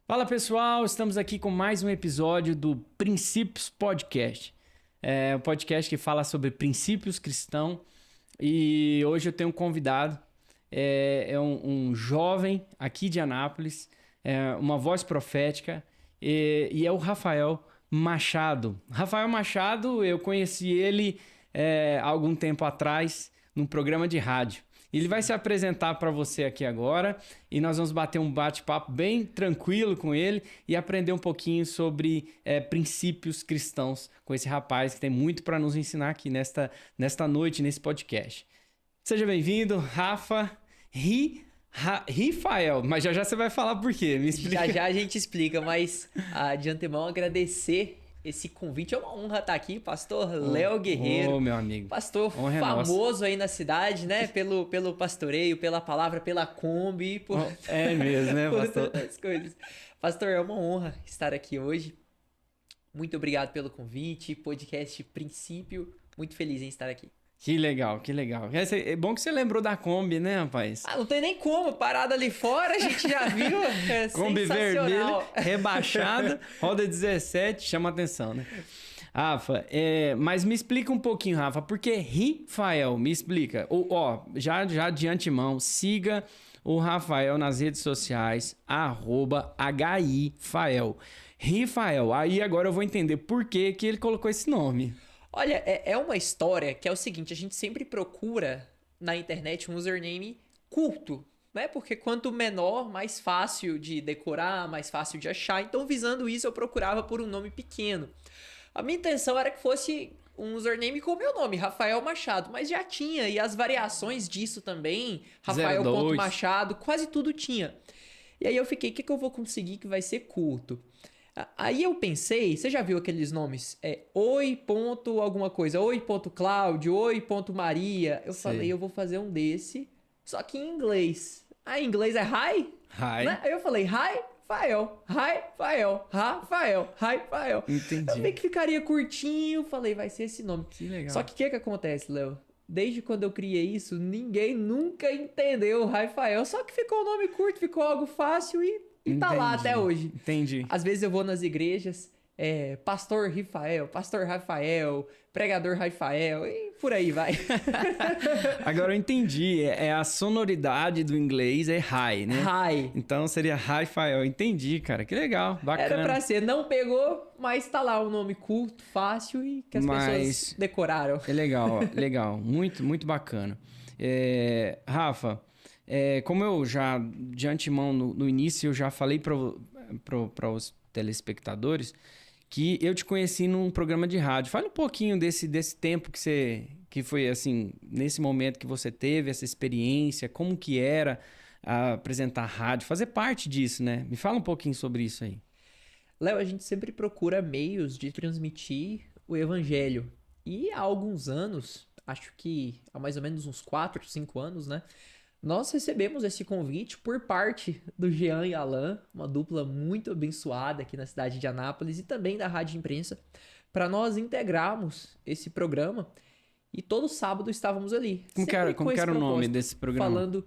Fala pessoal, estamos aqui com mais um episódio do Princípios Podcast. É um podcast que fala sobre princípios cristãos e hoje eu tenho um convidado, um jovem aqui de Anápolis, uma voz profética e é o Rafael Machado. Rafael Machado, eu conheci ele há algum tempo atrás num programa de rádio. Ele vai se apresentar para você aqui agora e nós vamos bater um bate-papo bem tranquilo com ele e aprender um pouquinho sobre princípios cristãos com esse rapaz que tem muito para nos ensinar aqui nesta noite, nesse podcast. Seja bem-vindo, Rafael, mas já você vai falar por quê, me explica. Já a gente explica, mas de antemão agradecer esse convite. É uma honra estar aqui, pastor Léo Guerreiro. Meu amigo. Pastor famoso aí na cidade, né? Pelo pastoreio, pela palavra, pela Kombi. É mesmo, né, pastor? Por tantas coisas. Pastor, é uma honra estar aqui hoje. Muito obrigado pelo convite. Podcast Princípio. Muito feliz em estar aqui. Que legal, que legal. É bom que você lembrou da Kombi, né, rapaz? Não tem nem como. Parada ali fora, a gente já viu. É Kombi vermelha, rebaixada, roda 17, chama atenção, né? Rafa, mas me explica um pouquinho, Rafa, por que Rafael? Me explica. Já de antemão, siga o Rafael nas redes sociais, @HIFael. Rafael, aí agora eu vou entender por que ele colocou esse nome. Olha, é uma história que é o seguinte, a gente sempre procura na internet um username culto, né? Porque quanto menor, mais fácil de decorar, mais fácil de achar. Então, visando isso, eu procurava por um nome pequeno. A minha intenção era que fosse um username com o meu nome, Rafael Machado, mas já tinha, e as variações disso também, Rafael.Machado, quase tudo tinha. E aí eu fiquei, o que eu vou conseguir que vai ser culto? Aí eu pensei, você já viu aqueles nomes? Oi ponto alguma coisa, oi ponto Cláudio, oi ponto Maria. Eu falei, eu vou fazer um desse, só que em inglês. Em inglês é hi? Hi. Né? Aí eu falei, Rafael. Entendi. Eu vi que ficaria curtinho, falei, vai ser esse nome. Que legal. Só que o que acontece, Léo? Desde quando eu criei isso, ninguém nunca entendeu o Rafael. Só que ficou um nome curto, ficou algo fácil e tá lá até hoje. Entendi. Às vezes eu vou nas igrejas, pastor Rafael, pregador Rafael, e por aí vai. Agora eu entendi, a sonoridade do inglês é high, né? High. Então seria Rafael, entendi, cara, que legal, bacana. Era pra ser, não pegou, mas tá lá um nome curto, fácil e que as pessoas decoraram. É legal, legal, muito, muito bacana. Rafa, como eu já, de antemão, no início, eu já falei para os telespectadores que eu te conheci num programa de rádio. Fala um pouquinho desse tempo que foi assim, nesse momento que você teve, essa experiência, como que era apresentar rádio, fazer parte disso, né? Me fala um pouquinho sobre isso aí. Léo, a gente sempre procura meios de transmitir o evangelho. E há alguns anos, acho que há mais ou menos uns 4, 5 anos, né? Nós recebemos esse convite por parte do Jean e Alan, uma dupla muito abençoada aqui na cidade de Anápolis e também da Rádio Imprensa, para nós integrarmos esse programa e todo sábado estávamos ali. Como que era o nome desse programa? Falando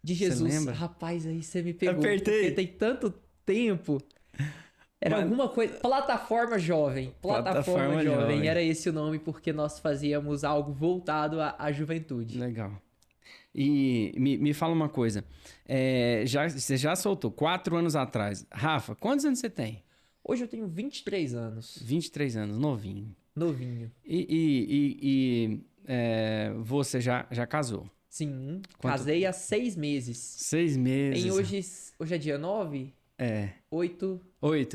de Jesus. Você lembra? Rapaz, aí você me pegou. Apertei. Porque tem tanto tempo. Era alguma coisa... Plataforma Jovem. Plataforma Jovem. Era esse o nome porque nós fazíamos algo voltado à juventude. Legal. E me fala uma coisa, você já soltou 4 anos atrás. Rafa, quantos anos você tem? Hoje eu tenho 23 anos. 23 anos, novinho. Novinho. E você já casou? Sim, casei há 6 meses. 6 meses. Hoje é dia 9? 8.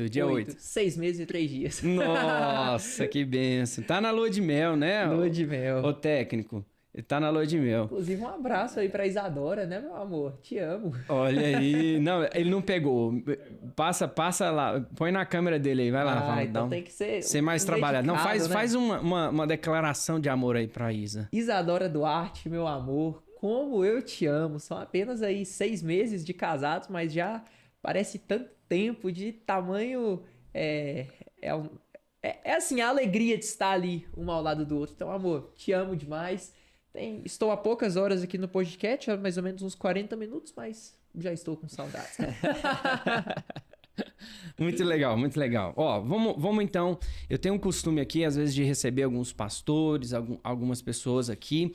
Dia 8. 6 meses e 3 dias. Nossa, que benção. Tá na lua de mel, né? Lua de mel. O técnico. Ele tá na lua de mel. Inclusive, um abraço aí pra Isadora, né, meu amor? Te amo. Olha aí. Não, ele não pegou. Passa lá. Põe na câmera dele aí. Vai lá. Então tem que ser mais trabalhado. Não, faz né? uma declaração de amor aí pra Isa. Isadora Duarte, meu amor, como eu te amo. São apenas aí 6 meses de casados, mas já parece tanto tempo de tamanho... assim, a alegria de estar ali um ao lado do outro. Então, amor, te amo demais. Estou há poucas horas aqui no podcast, mais ou menos uns 40 minutos, mas já estou com saudades. Muito legal, muito legal. Ó, vamos então. Eu tenho um costume aqui, às vezes, de receber alguns pastores, algumas pessoas aqui,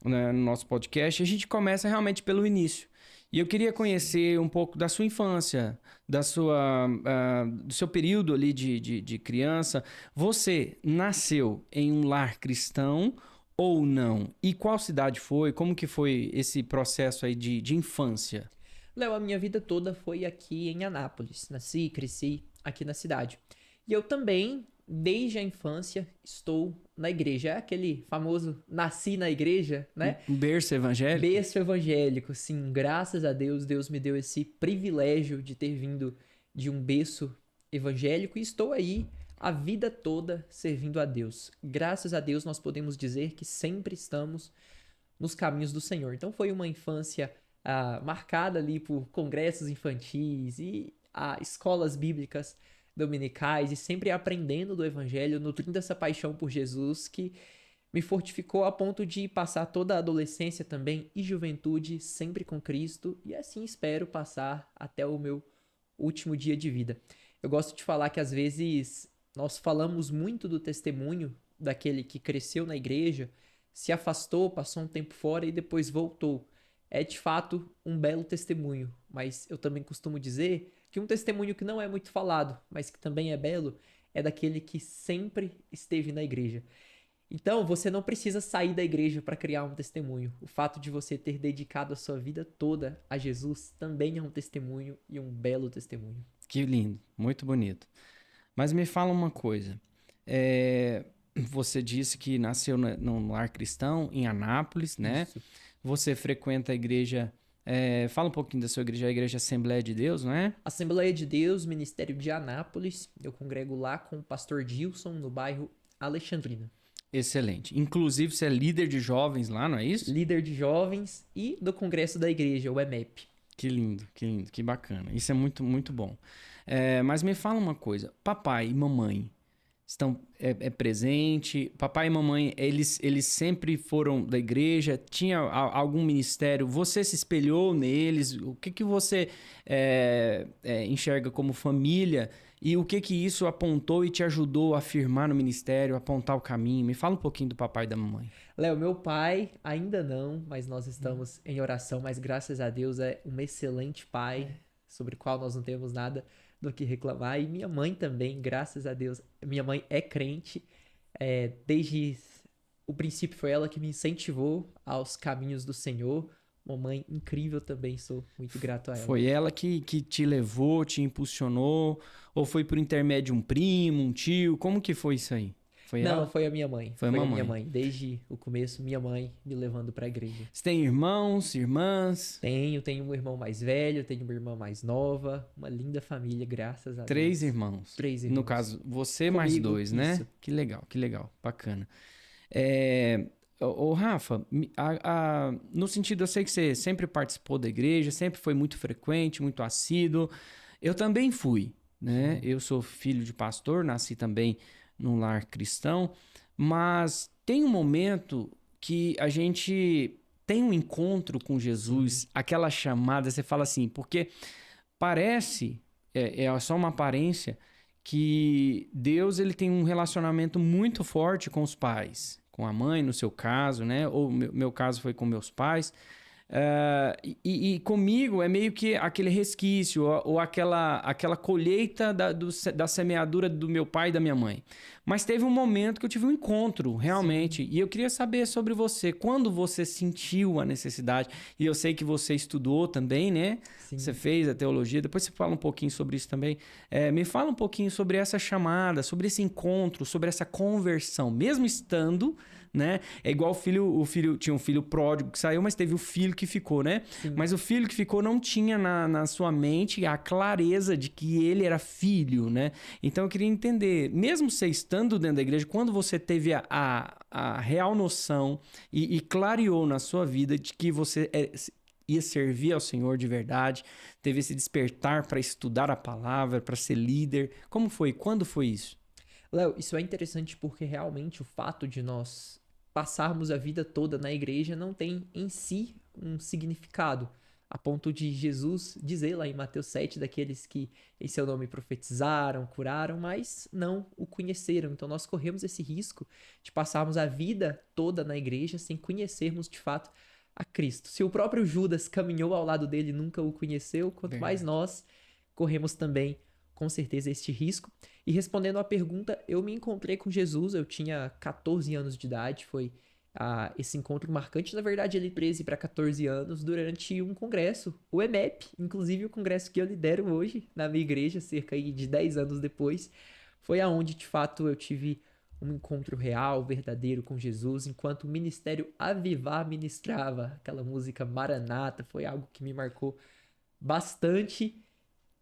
né, no nosso podcast. A gente começa realmente pelo início. E eu queria conhecer um pouco da sua infância, do seu período ali de criança. Você nasceu em um lar cristão ou não? E qual cidade foi? Como que foi esse processo aí de infância? Léo, a minha vida toda foi aqui em Anápolis. Nasci e cresci aqui na cidade. E eu também, desde a infância, estou na igreja. É aquele famoso nasci na igreja, né? Um berço evangélico? Berço evangélico, sim. Graças a Deus, Deus me deu esse privilégio de ter vindo de um berço evangélico e estou aí a vida toda servindo a Deus. Graças a Deus, nós podemos dizer que sempre estamos nos caminhos do Senhor. Então foi uma infância marcada ali por congressos infantis e escolas bíblicas dominicais e sempre aprendendo do Evangelho, nutrindo essa paixão por Jesus que me fortificou a ponto de passar toda a adolescência também e juventude sempre com Cristo e assim espero passar até o meu último dia de vida. Eu gosto de falar que às vezes nós falamos muito do testemunho daquele que cresceu na igreja, se afastou, passou um tempo fora e depois voltou. É de fato um belo testemunho, mas eu também costumo dizer que um testemunho que não é muito falado, mas que também é belo, é daquele que sempre esteve na igreja. Então, você não precisa sair da igreja para criar um testemunho. O fato de você ter dedicado a sua vida toda a Jesus também é um testemunho e um belo testemunho. Que lindo, muito bonito. Mas me fala uma coisa. Você disse que nasceu num lar cristão, em Anápolis, né? Isso. Você frequenta a igreja... fala um pouquinho da sua igreja, a Igreja Assembleia de Deus, não é? Assembleia de Deus, Ministério de Anápolis. Eu congrego lá com o pastor Dilson, no bairro Alexandrina. Excelente. Inclusive, você é líder de jovens lá, não é isso? Líder de jovens e do Congresso da Igreja, o EMEP. Que lindo, que bacana. Isso é muito, muito bom. Mas me fala uma coisa. Papai e mamãe estão presente? Papai e mamãe, eles sempre foram da igreja? Tinha algum ministério? Você se espelhou neles? O que você enxerga como família? E o que isso apontou e te ajudou a firmar no ministério, a apontar o caminho? Me fala um pouquinho do papai e da mamãe. Léo, meu pai ainda não, mas nós estamos em oração, mas graças a Deus é um excelente pai, sobre o qual nós não temos nada do que reclamar. E minha mãe também, graças a Deus. Minha mãe é crente, desde o princípio foi ela que me incentivou aos caminhos do Senhor. Uma mãe incrível também, sou muito grato a ela. Foi ela que te levou, te impulsionou? Ou foi por intermédio de um primo, um tio? Como que foi isso aí? Foi Não, ela? foi a minha mãe. Foi a a mamãe. minha mãe. Desde o começo, minha mãe me levando pra igreja. Você tem irmãos, irmãs? Tenho um irmão mais velho, tenho uma irmã mais nova, uma linda família, graças a Deus. 3 irmãos. 3 irmãos. No caso, você Comigo, mais 2, né? isso. Que legal, bacana. Ô Rafa, no sentido, eu sei que você sempre participou da igreja, sempre foi muito frequente, muito assíduo. Eu também fui, né? Eu sou filho de pastor, nasci também num lar cristão, mas tem um momento que a gente tem um encontro com Jesus, aquela chamada, você fala assim, porque parece, é só uma aparência, que Deus ele tem um relacionamento muito forte com os pais, com a mãe, no seu caso, né? Ou meu caso foi com meus pais. E comigo é meio que aquele resquício ou aquela colheita da semeadura do meu pai e da minha mãe. Mas teve um momento que eu tive um encontro, realmente. Sim. E eu queria saber sobre você. Quando você sentiu a necessidade? E eu sei que você estudou também, né? Sim. Você fez a teologia. Depois você fala um pouquinho sobre isso também. Me fala um pouquinho sobre essa chamada, sobre esse encontro, sobre essa conversão. Mesmo estando... né? É igual o filho tinha um filho pródigo que saiu, mas teve o filho que ficou, né? Sim. Mas o filho que ficou não tinha na sua mente a clareza de que ele era filho, né? Então eu queria entender, mesmo você estando dentro da igreja, quando você teve a real noção e clareou na sua vida de que você ia servir ao Senhor de verdade, teve esse despertar para estudar a palavra, para ser líder, como foi? Quando foi isso? Léo, isso é interessante porque realmente o fato de nós passarmos a vida toda na igreja não tem em si um significado. a ponto de Jesus dizer lá em Mateus 7, daqueles que em seu nome profetizaram, curaram, mas não o conheceram. Então nós corremos esse risco de passarmos a vida toda na igreja sem conhecermos de fato a Cristo. Se o próprio Judas caminhou ao lado dele e nunca o conheceu, quanto mais nós corremos também, com certeza, este risco. E respondendo à pergunta, eu me encontrei com Jesus, eu tinha 14 anos de idade, foi esse encontro marcante, na verdade, ele 13 para 14 anos, durante um congresso, o EMEP, inclusive o congresso que eu lidero hoje na minha igreja, cerca aí de 10 anos depois, foi aonde, de fato, eu tive um encontro real, verdadeiro com Jesus, enquanto o ministério Avivar ministrava aquela música Maranata, foi algo que me marcou bastante.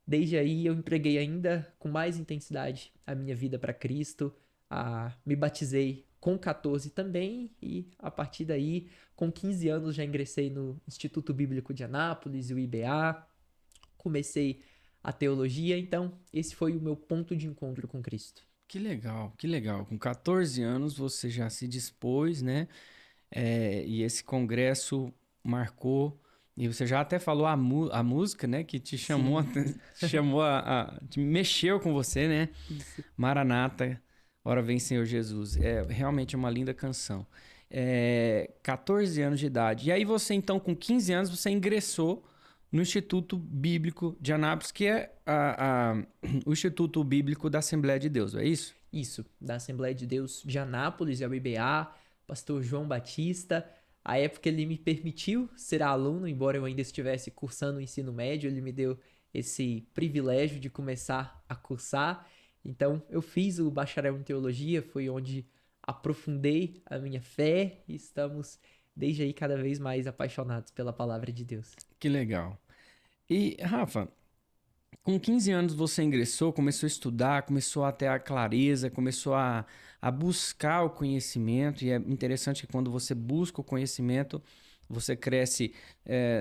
Desde aí eu entreguei ainda com mais intensidade a minha vida para Cristo, me batizei com 14 também e a partir daí, com 15 anos já ingressei no Instituto Bíblico de Anápolis, o IBA, comecei a teologia, então esse foi o meu ponto de encontro com Cristo. Que legal, que legal. Com 14 anos você já se dispôs, né? E esse congresso marcou, e você já até falou a música, né? Que te chamou, te mexeu com você, né? Isso. Maranata, ora vem Senhor Jesus. É realmente uma linda canção. 14 anos de idade. E aí você, então, com 15 anos, você ingressou no Instituto Bíblico de Anápolis, que é o Instituto Bíblico da Assembleia de Deus, é isso? Isso, da Assembleia de Deus de Anápolis, é o IBA, pastor João Batista. A época ele me permitiu ser aluno, embora eu ainda estivesse cursando o ensino médio, ele me deu esse privilégio de começar a cursar. Então, eu fiz o bacharel em teologia, foi onde aprofundei a minha fé e estamos desde aí cada vez mais apaixonados pela palavra de Deus. Que legal. E, Rafa, com 15 anos você ingressou, começou a estudar, começou a ter a clareza, começou a buscar o conhecimento. E é interessante que quando você busca o conhecimento, você cresce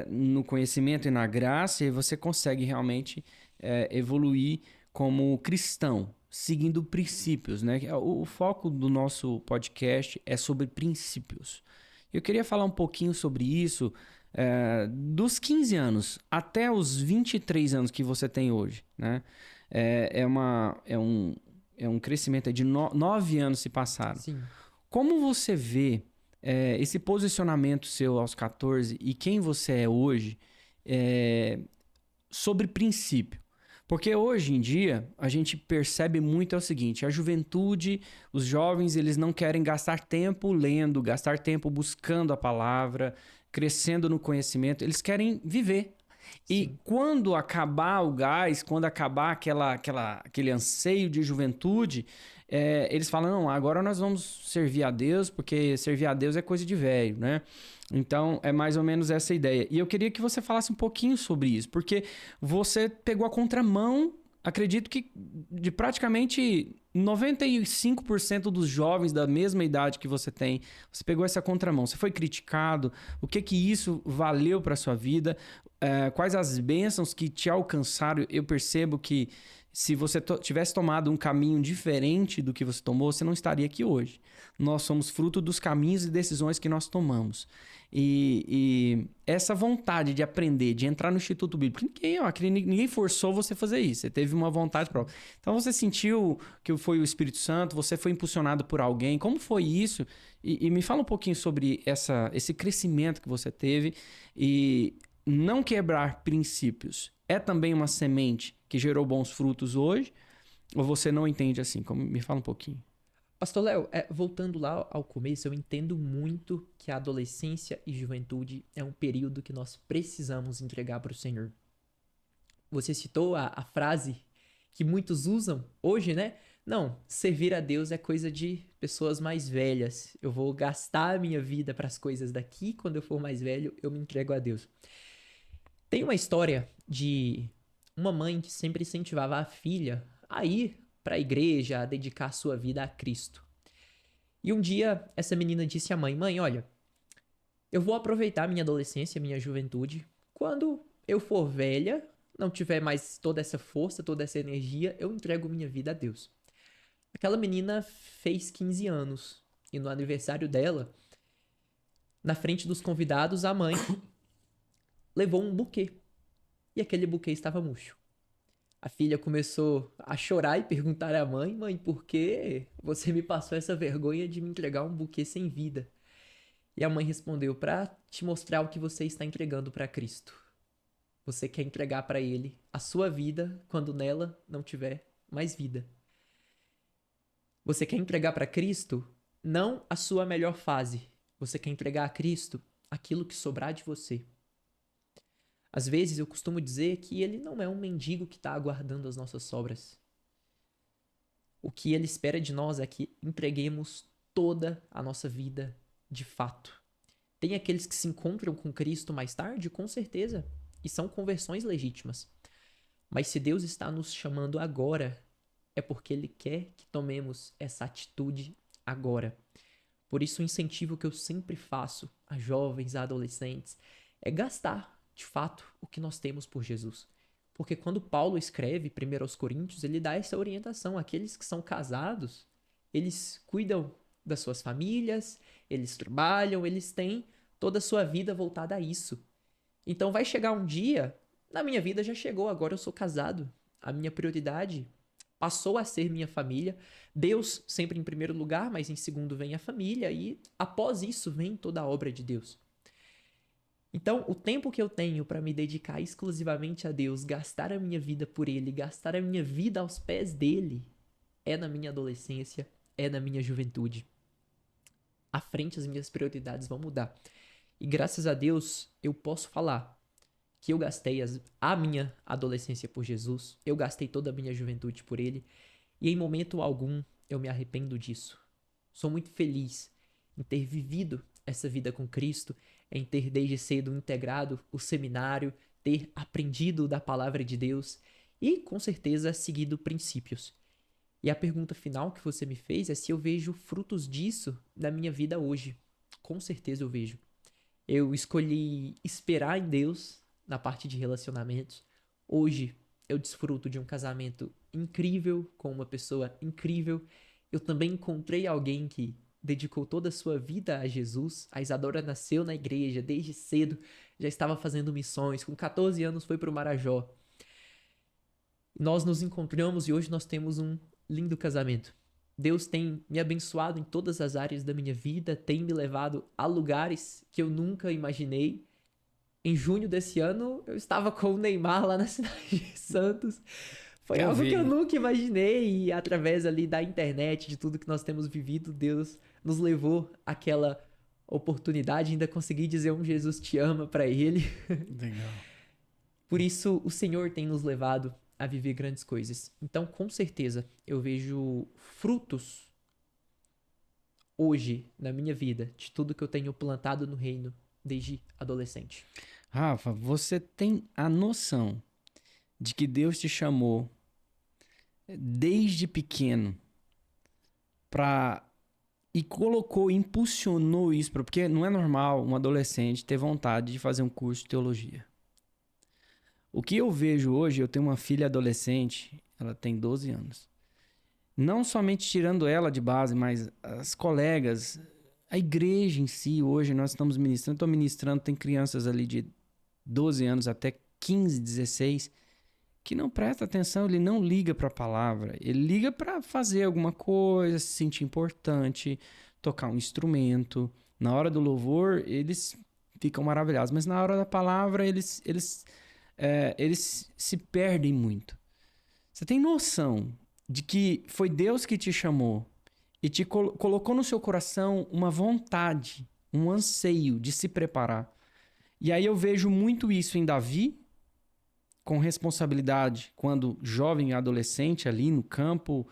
no conhecimento e na graça, e você consegue realmente evoluir como cristão, seguindo princípios, né? O foco do nosso podcast é sobre princípios. Eu queria falar um pouquinho sobre isso, dos 15 anos até os 23 anos que você tem hoje, né? É um crescimento de 9 anos se passaram. Sim. Como você vê esse posicionamento seu aos 14 e quem você é hoje sobre princípio? Porque hoje em dia a gente percebe muito o seguinte: a juventude, os jovens, eles não querem gastar tempo lendo, gastar tempo buscando a palavra, crescendo no conhecimento, eles querem viver. E Sim. quando acabar o gás, quando acabar aquele anseio de juventude, eles falam, não, agora nós vamos servir a Deus, porque servir a Deus é coisa de velho, né? Então, é mais ou menos essa ideia. E eu queria que você falasse um pouquinho sobre isso, porque você pegou a contramão, acredito que de praticamente 95% dos jovens da mesma idade que você tem, você pegou essa contramão. Você foi criticado, o que isso valeu para sua vida, quais as bênçãos que te alcançaram. Eu percebo que se você tivesse tomado um caminho diferente do que você tomou, você não estaria aqui hoje. Nós somos fruto dos caminhos e decisões que nós tomamos. E essa vontade de aprender, de entrar no Instituto Bíblico, ninguém forçou você a fazer isso. Você teve uma vontade própria. Então você sentiu que foi o Espírito Santo, você foi impulsionado por alguém. Como foi isso? E me fala um pouquinho sobre esse crescimento que você teve. E não quebrar princípios é também uma semente que gerou bons frutos hoje? Ou você não entende assim? Me fala um pouquinho. Pastor Léo, voltando lá ao começo, eu entendo muito que a adolescência e juventude é um período que nós precisamos entregar para o Senhor. Você citou a frase que muitos usam hoje, né? Não, servir a Deus é coisa de pessoas mais velhas. Eu vou gastar a minha vida para as coisas daqui, quando eu for mais velho, eu me entrego a Deus. Tem uma história de uma mãe que sempre incentivava a filha a ir para a igreja, a dedicar a sua vida a Cristo. E um dia, essa menina disse à mãe, olha, eu vou aproveitar minha adolescência, minha juventude, quando eu for velha, não tiver mais toda essa força, toda essa energia, eu entrego minha vida a Deus. Aquela menina fez 15 anos, e no aniversário dela, na frente dos convidados, a mãe levou um buquê. E aquele buquê estava murcho. A filha começou a chorar e perguntar à mãe: Mãe, por que você me passou essa vergonha de me entregar um buquê sem vida? E a mãe respondeu: Para te mostrar o que você está entregando para Cristo. Você quer entregar para Ele a sua vida quando nela não tiver mais vida. Você quer entregar para Cristo não a sua melhor fase. Você quer entregar a Cristo aquilo que sobrar de você. Às vezes eu costumo dizer que Ele não é um mendigo que está aguardando as nossas sobras. O que Ele espera de nós é que entreguemos toda a nossa vida de fato. Tem aqueles que se encontram com Cristo mais tarde, com certeza, e são conversões legítimas. Mas se Deus está nos chamando agora, é porque Ele quer que tomemos essa atitude agora. Por isso o incentivo que eu sempre faço a jovens, a adolescentes, é gastar, de fato, o que nós temos por Jesus. Porque quando Paulo escreve 1 aos Coríntios, ele dá essa orientação. Aqueles que são casados, eles cuidam das suas famílias, eles trabalham, eles têm toda a sua vida voltada a isso. Então vai chegar um dia, na minha vida já chegou, agora eu sou casado. A minha prioridade passou a ser minha família. Deus sempre em primeiro lugar, mas em segundo vem a família e após isso vem toda a obra de Deus. Então, o tempo que eu tenho para me dedicar exclusivamente a Deus, gastar a minha vida por Ele, gastar a minha vida aos pés dEle, é na minha adolescência, é na minha juventude. À frente, as minhas prioridades vão mudar. E graças a Deus, eu posso falar que eu gastei a minha adolescência por Jesus, eu gastei toda a minha juventude por Ele, e em momento algum eu me arrependo disso. Sou muito feliz em ter vivido essa vida com Cristo, em ter desde cedo integrado o seminário, ter aprendido da palavra de Deus e, com certeza, seguido princípios. E a pergunta final que você me fez é se eu vejo frutos disso na minha vida hoje. Com certeza eu vejo. Eu escolhi esperar em Deus na parte de relacionamentos. Hoje eu desfruto de um casamento incrível com uma pessoa incrível. Eu também encontrei alguém que dedicou toda a sua vida a Jesus. A Isadora nasceu na igreja desde cedo, já estava fazendo missões, com 14 anos foi para o Marajó. Nós nos encontramos e hoje nós temos um lindo casamento. Deus tem me abençoado em todas as áreas da minha vida, tem me levado a lugares que eu nunca imaginei. Em junho desse ano, eu estava com o Neymar lá na cidade de Santos. Foi algo que eu nunca imaginei e através ali da internet, de tudo que nós temos vivido, Deus nos levou àquela oportunidade, ainda consegui dizer um Jesus te ama para ele. Legal. Por isso, o Senhor tem nos levado a viver grandes coisas. Então, com certeza, eu vejo frutos hoje na minha vida de tudo que eu tenho plantado no reino desde adolescente. Rafa, você tem a noção de que Deus te chamou desde pequeno e colocou, impulsionou isso, porque não é normal um adolescente ter vontade de fazer um curso de teologia. O que eu vejo hoje, eu tenho uma filha adolescente, ela tem 12 anos. Não somente tirando ela de base, mas as colegas, a igreja em si, hoje nós estamos ministrando, estou ministrando, tem crianças ali de 12 anos até 15, 16, que não presta atenção, ele não liga para a palavra, ele liga para fazer alguma coisa, se sentir importante, tocar um instrumento. Na hora do louvor, eles ficam maravilhados, mas na hora da palavra, eles se perdem muito. Você tem noção de que foi Deus que te chamou e te colocou no seu coração uma vontade, um anseio de se preparar. E aí eu vejo muito isso em Davi, com responsabilidade, quando jovem e adolescente ali no campo,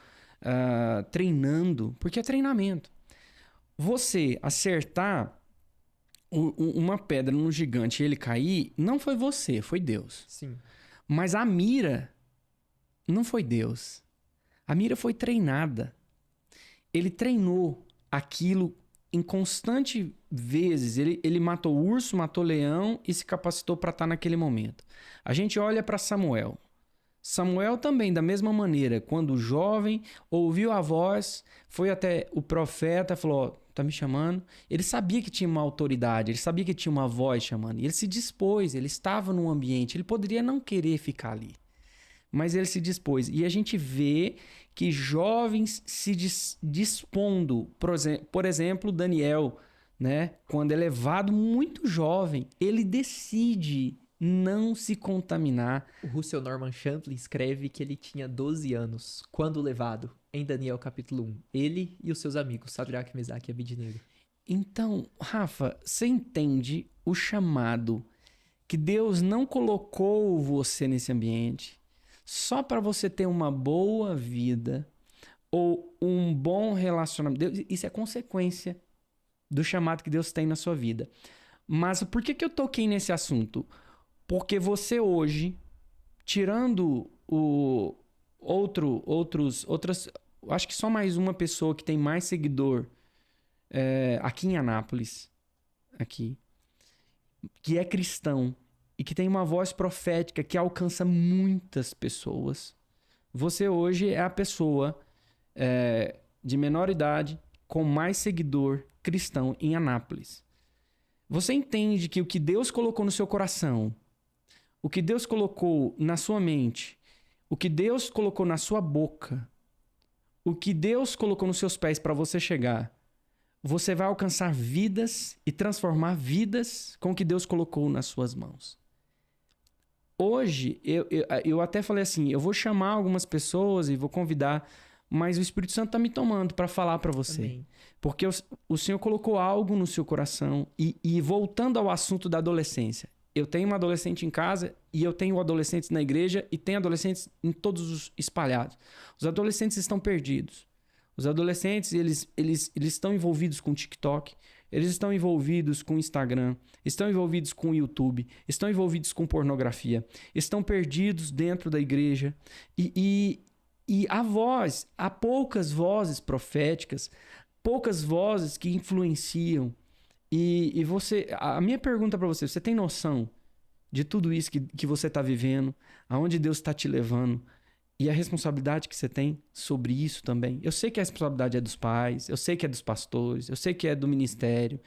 treinando, porque é treinamento. Você acertar uma pedra num gigante e ele cair, não foi você, foi Deus. Sim. Mas a mira não foi Deus. A mira foi treinada. Ele treinou aquilo em constante vezes. Ele matou urso, matou leão e se capacitou para estar naquele momento. A gente olha para Samuel. Samuel também, da mesma maneira, quando jovem, ouviu a voz, foi até o profeta e falou: tá me chamando. Ele sabia que tinha uma autoridade, ele sabia que tinha uma voz chamando. E ele se dispôs, ele estava num ambiente, ele poderia não querer ficar ali. Mas ele se dispôs. E a gente vê que jovens se dispondo, por exemplo, Daniel, né? Quando é levado muito jovem, ele decide não se contaminar. O Russell Norman Champlin escreve que ele tinha 12 anos quando levado, em Daniel capítulo 1. Ele e os seus amigos, Sadraque, Mesaque e Abednego. Então, Rafa, você entende o chamado que Deus não colocou você nesse ambiente só para você ter uma boa vida ou um bom relacionamento. Isso é consequência do chamado que Deus tem na sua vida. Mas por que eu toquei nesse assunto? Porque você hoje, tirando acho que só mais uma pessoa que tem mais seguidor aqui em Anápolis, aqui, que é cristão e que tem uma voz profética que alcança muitas pessoas. Você hoje é a pessoa de menor idade com mais seguidor cristão em Anápolis. Você entende que o que Deus colocou no seu coração, o que Deus colocou na sua mente, o que Deus colocou na sua boca, o que Deus colocou nos seus pés para você chegar, você vai alcançar vidas e transformar vidas com o que Deus colocou nas suas mãos. Hoje, eu até falei assim, eu vou chamar algumas pessoas e vou convidar, mas o Espírito Santo está me tomando para falar para você. Amém. Porque o Senhor colocou algo no seu coração e voltando ao assunto da adolescência, eu tenho uma adolescente em casa e eu tenho adolescentes na igreja e tenho adolescentes em todos os espalhados. Os adolescentes estão perdidos. Os adolescentes, eles estão envolvidos com TikTok, eles estão envolvidos com Instagram, estão envolvidos com YouTube, estão envolvidos com pornografia, estão perdidos dentro da igreja e há poucas vozes proféticas, poucas vozes que influenciam. E a minha pergunta para você, você tem noção de tudo isso que você está vivendo, aonde Deus está te levando e a responsabilidade que você tem sobre isso também? Eu sei que a responsabilidade é dos pais, eu sei que é dos pastores, eu sei que é do ministério,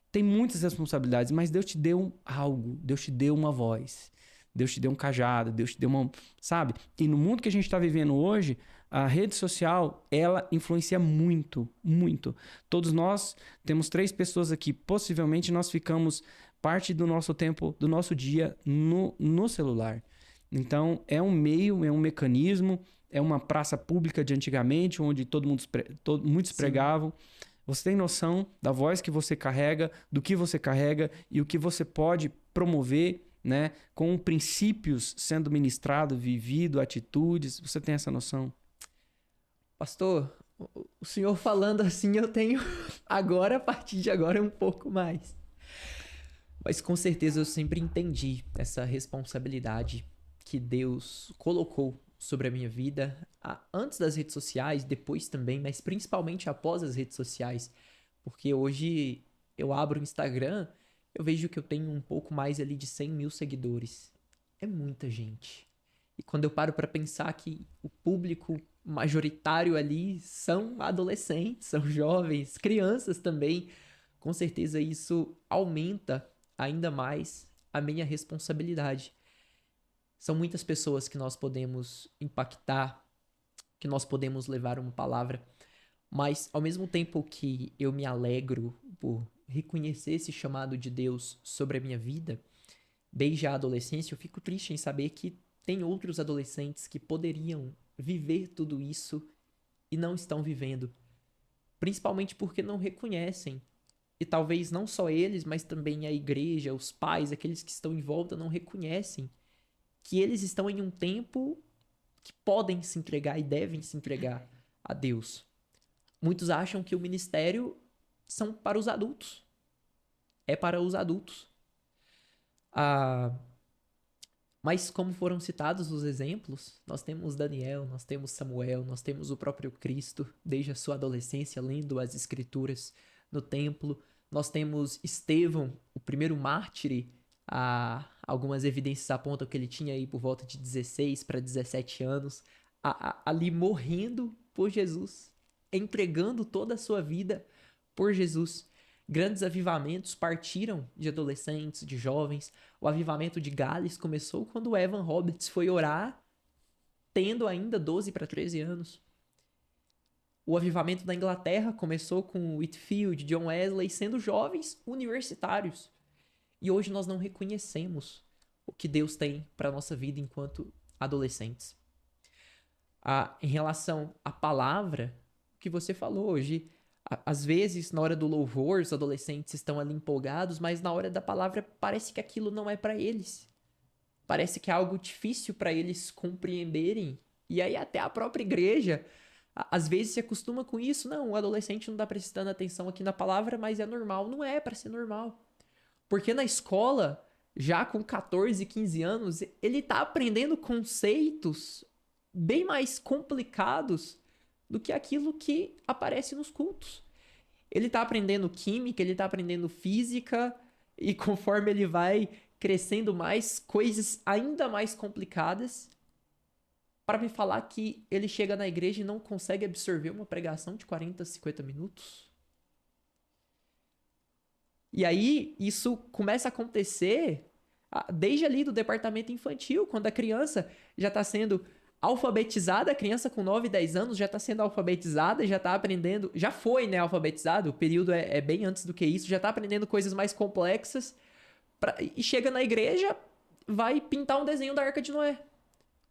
tem muitas responsabilidades, mas Deus te deu algo, Deus te deu uma voz, Deus te deu um cajado, Deus te deu uma... Sabe? E no mundo que a gente está vivendo hoje, a rede social, ela influencia muito, muito. Todos nós temos 3 pessoas aqui. Possivelmente nós ficamos parte do nosso tempo, do nosso dia no celular. Então, é um meio, é um mecanismo, é uma praça pública de antigamente, onde muitos pregavam. Você tem noção da voz que você carrega, do que você carrega e o que você pode promover, né? Com princípios sendo ministrado, vivido, atitudes. Você tem essa noção? Pastor, o senhor falando assim, eu tenho agora, a partir de agora, um pouco mais. Mas com certeza eu sempre entendi essa responsabilidade que Deus colocou sobre a minha vida, antes das redes sociais, depois também, mas principalmente após as redes sociais. Porque hoje eu abro o Instagram, eu vejo que eu tenho um pouco mais ali de 100 mil seguidores. É muita gente. E quando eu paro para pensar que o público majoritário ali são adolescentes, são jovens, crianças também, com certeza isso aumenta ainda mais a minha responsabilidade. São muitas pessoas que nós podemos impactar, que nós podemos levar uma palavra, mas ao mesmo tempo que eu me alegro por reconhecer esse chamado de Deus sobre a minha vida, desde a adolescência, eu fico triste em saber que tem outros adolescentes que poderiam viver tudo isso e não estão vivendo. Principalmente porque não reconhecem. E talvez não só eles, mas também a igreja, os pais, aqueles que estão em volta não reconhecem que eles estão em um tempo que podem se entregar e devem se entregar a Deus. Muitos acham que o ministério são para os adultos. É para os adultos. Mas como foram citados os exemplos, nós temos Daniel, nós temos Samuel, nós temos o próprio Cristo, desde a sua adolescência, lendo as escrituras no templo. Nós temos Estevão, o primeiro mártir. Algumas evidências apontam que ele tinha aí por volta de 16 para 17 anos, ali morrendo por Jesus, entregando toda a sua vida por Jesus. Grandes avivamentos partiram de adolescentes, de jovens. O avivamento de Gales começou quando Evan Roberts foi orar, tendo ainda 12 para 13 anos. O avivamento da Inglaterra começou com Whitefield, John Wesley, sendo jovens universitários. E hoje nós não reconhecemos o que Deus tem para a nossa vida enquanto adolescentes. Em relação à palavra que você falou hoje, às vezes, na hora do louvor, os adolescentes estão ali empolgados, mas na hora da palavra parece que aquilo não é para eles. Parece que é algo difícil para eles compreenderem. E aí até a própria igreja, às vezes, se acostuma com isso. Não, o adolescente não está prestando atenção aqui na palavra, mas é normal. Não é para ser normal. Porque na escola, já com 14, 15 anos, ele está aprendendo conceitos bem mais complicados do que aquilo que aparece nos cultos. Ele está aprendendo química, ele está aprendendo física, e conforme ele vai crescendo mais, coisas ainda mais complicadas, para me falar que ele chega na igreja e não consegue absorver uma pregação de 40, 50 minutos. E aí, isso começa a acontecer desde ali do departamento infantil, quando a criança já está sendo alfabetizada, a criança com 9, 10 anos já está sendo alfabetizada, já está aprendendo, já foi, né, alfabetizado, o período é bem antes do que isso, já está aprendendo coisas mais complexas, e chega na igreja, vai pintar um desenho da Arca de Noé,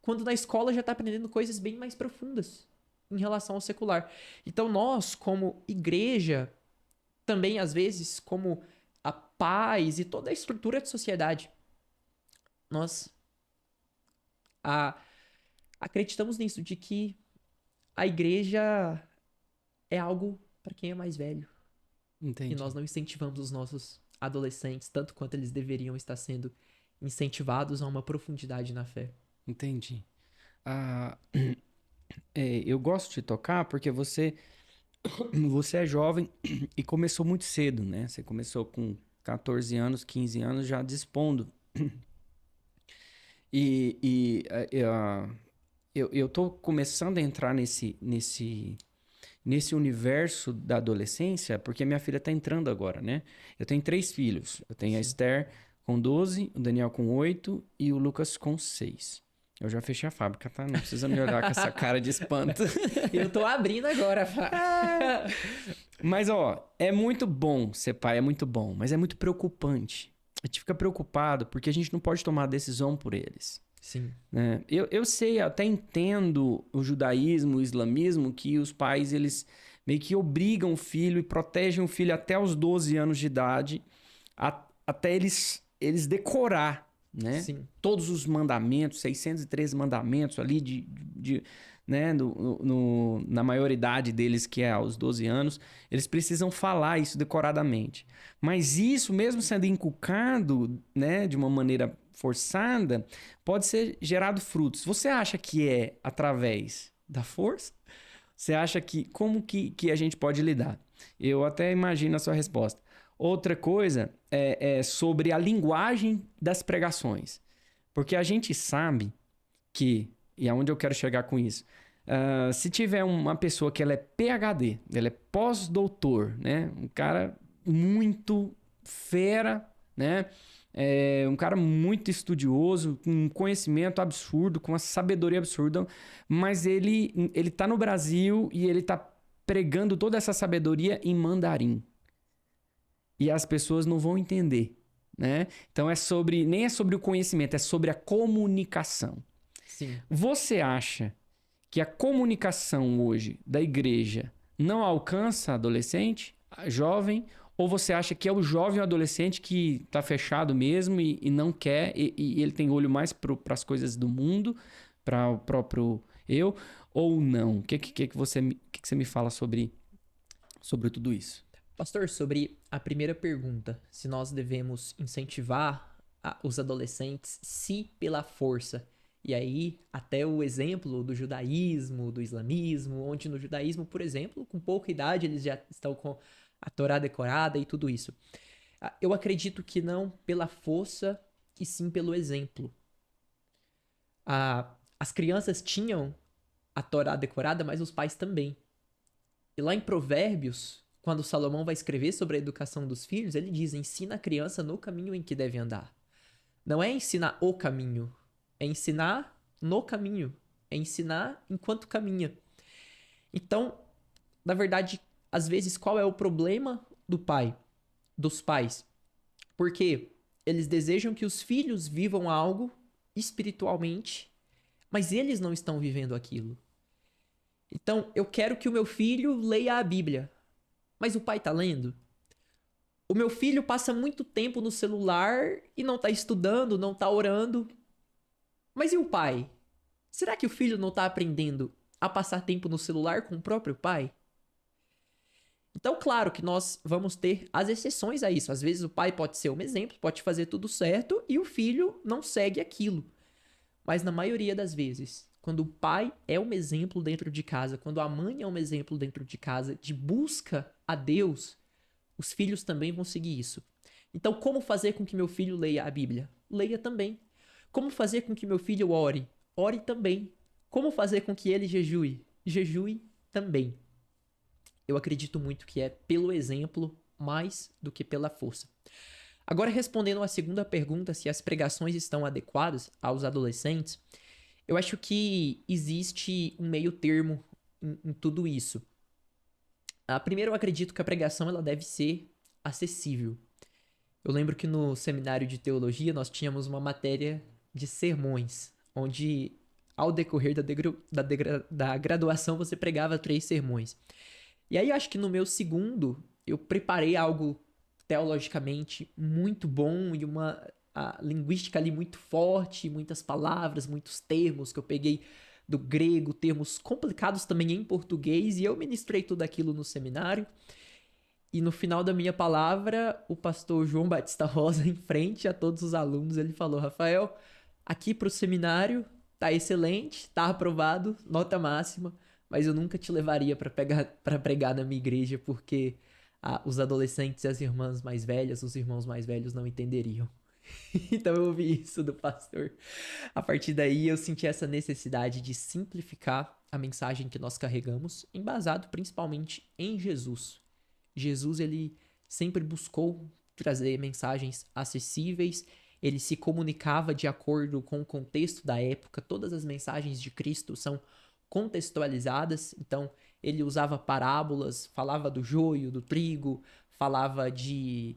quando na escola já está aprendendo coisas bem mais profundas em relação ao secular. Então nós, como igreja, também às vezes, como a paz e toda a estrutura de sociedade, nós acreditamos nisso, de que a igreja é algo para quem é mais velho. Entendi. E nós não incentivamos os nossos adolescentes tanto quanto eles deveriam estar sendo incentivados a uma profundidade na fé. Entendi. Eu gosto de tocar porque você é jovem e começou muito cedo, né? Você começou com 14 anos, 15 anos já dispondo. Eu tô começando a entrar nesse universo da adolescência porque minha filha tá entrando agora, né? Eu tenho 3 filhos. Eu tenho a Esther com 12, o Daniel com 8 e o Lucas com 6. Eu já fechei a fábrica, tá? Não precisa me olhar com essa cara de espanto. Eu tô abrindo agora, Mas, ó, é muito bom ser pai, é muito bom, mas é muito preocupante. A gente fica preocupado porque a gente não pode tomar decisão por eles. Sim. Né? Eu sei, até entendo o judaísmo, o islamismo, que os pais, eles meio que obrigam o filho e protegem o filho até os 12 anos de idade, até eles decorar, né? Sim. Todos os mandamentos, 613 mandamentos ali, né? Na maioridade deles, que é aos 12 anos, eles precisam falar isso decoradamente. Mas isso, mesmo sendo inculcado, né, de uma maneira forçada, pode ser gerado frutos. Você acha que é através da força? Você acha que... Como que a gente pode lidar? Eu até imagino a sua resposta. Outra coisa é sobre a linguagem das pregações. Porque a gente sabe que... E aonde eu quero chegar com isso? Se tiver uma pessoa que ela é PhD, ela é pós-doutor, né? Um cara muito fera, né? Um cara muito estudioso, com um conhecimento absurdo, com uma sabedoria absurda, mas ele tá no Brasil e ele tá pregando toda essa sabedoria em mandarim. E as pessoas não vão entender, né? Então nem é sobre o conhecimento, é sobre a comunicação. Sim. Você acha que a comunicação hoje da igreja não alcança adolescente, jovem, ou você acha que é o jovem ou adolescente que está fechado mesmo e não quer, e ele tem olho mais para as coisas do mundo, para o próprio eu, ou não? O que você me fala sobre tudo isso? Pastor, sobre a primeira pergunta, se nós devemos incentivar os adolescentes, se pela força. E aí, até o exemplo do judaísmo, do islamismo, onde no judaísmo, por exemplo, com pouca idade, eles já estão com a Torá decorada e tudo isso. Eu acredito que não pela força, e sim pelo exemplo. As crianças tinham a Torá decorada, mas os pais também. E lá em Provérbios, quando Salomão vai escrever sobre a educação dos filhos, ele diz: ensina a criança no caminho em que deve andar. Não é ensinar o caminho, é ensinar no caminho, é ensinar enquanto caminha. Então, na verdade, às vezes, qual é o problema dos pais? Porque eles desejam que os filhos vivam algo espiritualmente, mas eles não estão vivendo aquilo. Então, eu quero que o meu filho leia a Bíblia, mas o pai está lendo? O meu filho passa muito tempo no celular e não está estudando, não está orando. Mas e o pai? Será que o filho não está aprendendo a passar tempo no celular com o próprio pai? Então, claro que nós vamos ter as exceções a isso. Às vezes o pai pode ser um exemplo, pode fazer tudo certo e o filho não segue aquilo. Mas na maioria das vezes, quando o pai é um exemplo dentro de casa, quando a mãe é um exemplo dentro de casa de busca a Deus, os filhos também vão seguir isso. Então, como fazer com que meu filho leia a Bíblia? Leia também. Como fazer com que meu filho ore? Ore também. Como fazer com que ele jejue? Jejue também. Eu acredito muito que é pelo exemplo mais do que pela força. Agora, respondendo à segunda pergunta, se as pregações estão adequadas aos adolescentes, eu acho que existe um meio termo em tudo isso. Primeiro, eu acredito que a pregação ela deve ser acessível. Eu lembro que no seminário de teologia nós tínhamos uma matéria de sermões, onde ao decorrer da graduação você pregava 3 sermões. E aí eu acho que no meu segundo eu preparei algo teologicamente muito bom e a linguística ali muito forte, muitas palavras, muitos termos que eu peguei do grego, termos complicados também em português, e eu ministrei tudo aquilo no seminário. E no final da minha palavra, o pastor João Batista Rosa, em frente a todos os alunos, ele falou: Rafael, aqui pro seminário tá excelente, tá aprovado, nota máxima, mas eu nunca te levaria para pregar na minha igreja, porque os adolescentes e as irmãs mais velhas, os irmãos mais velhos não entenderiam. Então eu ouvi isso do pastor. A partir daí eu senti essa necessidade de simplificar a mensagem que nós carregamos, embasado principalmente em Jesus. Jesus, ele sempre buscou trazer mensagens acessíveis, ele se comunicava de acordo com o contexto da época, todas as mensagens de Cristo são contextualizadas, então ele usava parábolas, falava do joio, do trigo, falava de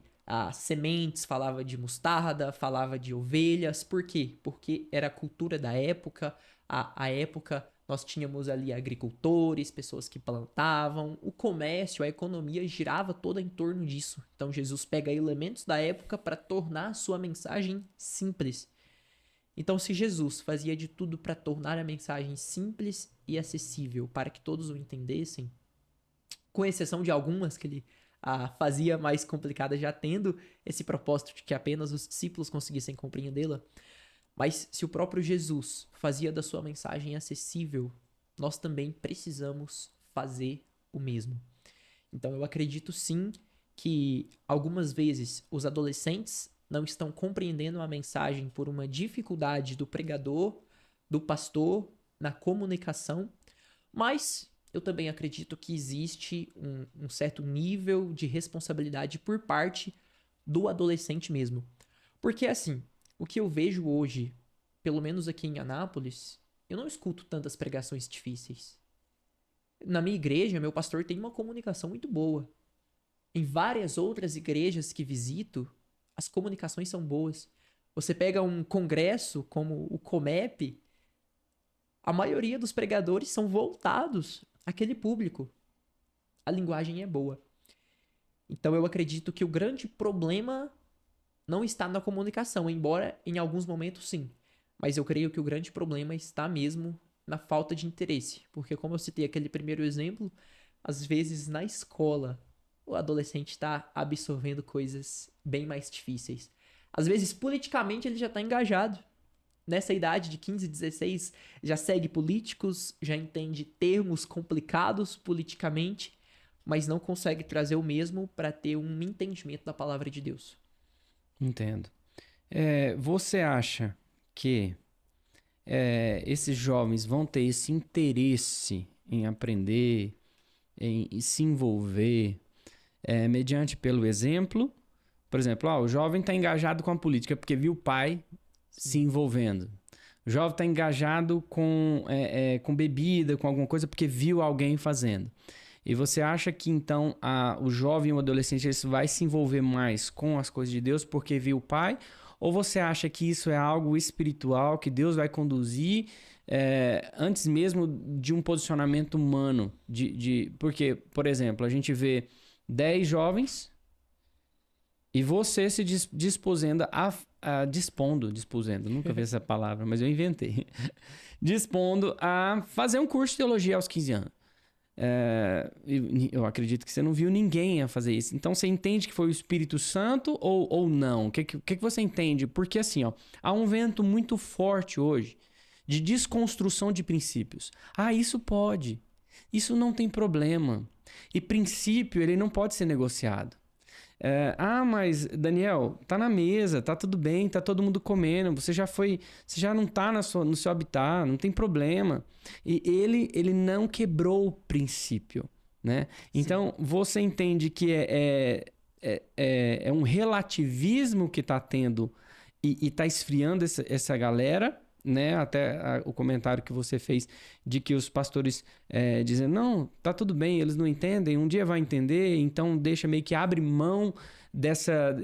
sementes, falava de mostarda, falava de ovelhas. Por quê? Porque era a cultura da época. A época nós tínhamos ali agricultores, pessoas que plantavam, o comércio, a economia girava toda em torno disso. Então Jesus pega elementos da época para tornar a sua mensagem simples. Então, se Jesus fazia de tudo para tornar a mensagem simples e acessível para que todos o entendessem, com exceção de algumas que ele fazia mais complicada, já tendo esse propósito de que apenas os discípulos conseguissem compreendê-la, mas se o próprio Jesus fazia da sua mensagem acessível, nós também precisamos fazer o mesmo. Então eu acredito sim que algumas vezes os adolescentes não estão compreendendo a mensagem por uma dificuldade do pregador, do pastor, na comunicação, mas eu também acredito que existe um certo nível de responsabilidade por parte do adolescente mesmo. Porque assim, o que eu vejo hoje, pelo menos aqui em Anápolis, eu não escuto tantas pregações difíceis. Na minha igreja, meu pastor tem uma comunicação muito boa. Em várias outras igrejas que visito, as comunicações são boas. Você pega um congresso como o Comep, a maioria dos pregadores são voltados àquele público. A linguagem é boa. Então eu acredito que o grande problema não está na comunicação, embora em alguns momentos sim. Mas eu creio que o grande problema está mesmo na falta de interesse. Porque como eu citei aquele primeiro exemplo, às vezes na escola o adolescente está absorvendo coisas bem mais difíceis. Às vezes politicamente ele já está engajado. Nessa idade de 15, 16, já segue políticos, já entende termos complicados politicamente, mas não consegue trazer o mesmo para ter um entendimento da palavra de Deus. Entendo. Você acha que esses jovens vão ter esse interesse em aprender, em se envolver, mediante pelo exemplo. Por exemplo, o jovem está engajado com a política porque viu o pai se envolvendo. O jovem está engajado com bebida, com alguma coisa, porque viu alguém fazendo. E você acha que, então, o jovem ou o adolescente ele vai se envolver mais com as coisas de Deus porque viu o pai? Ou você acha que isso é algo espiritual, que Deus vai conduzir antes mesmo de um posicionamento humano? Porque, por exemplo, a gente vê 10 jovens e você se disposendo nunca vi essa palavra, mas eu inventei. Dispondo a fazer um curso de teologia aos 15 anos. Eu acredito que você não viu ninguém a fazer isso. Então você entende que foi o Espírito Santo ou não? O que você entende? Porque assim, há um vento muito forte hoje de desconstrução de princípios. Isso pode. Isso não tem problema. E princípio, ele não pode ser negociado. Mas Daniel, tá na mesa, tá tudo bem, tá todo mundo comendo, você já não tá no seu habitat, não tem problema. E ele não quebrou o princípio, né? Então, você entende que é um relativismo que tá tendo e tá esfriando essa galera, né? Até o comentário que você fez de que os pastores dizem, não, tá tudo bem, eles não entendem, um dia vai entender, então deixa meio que abre mão dessa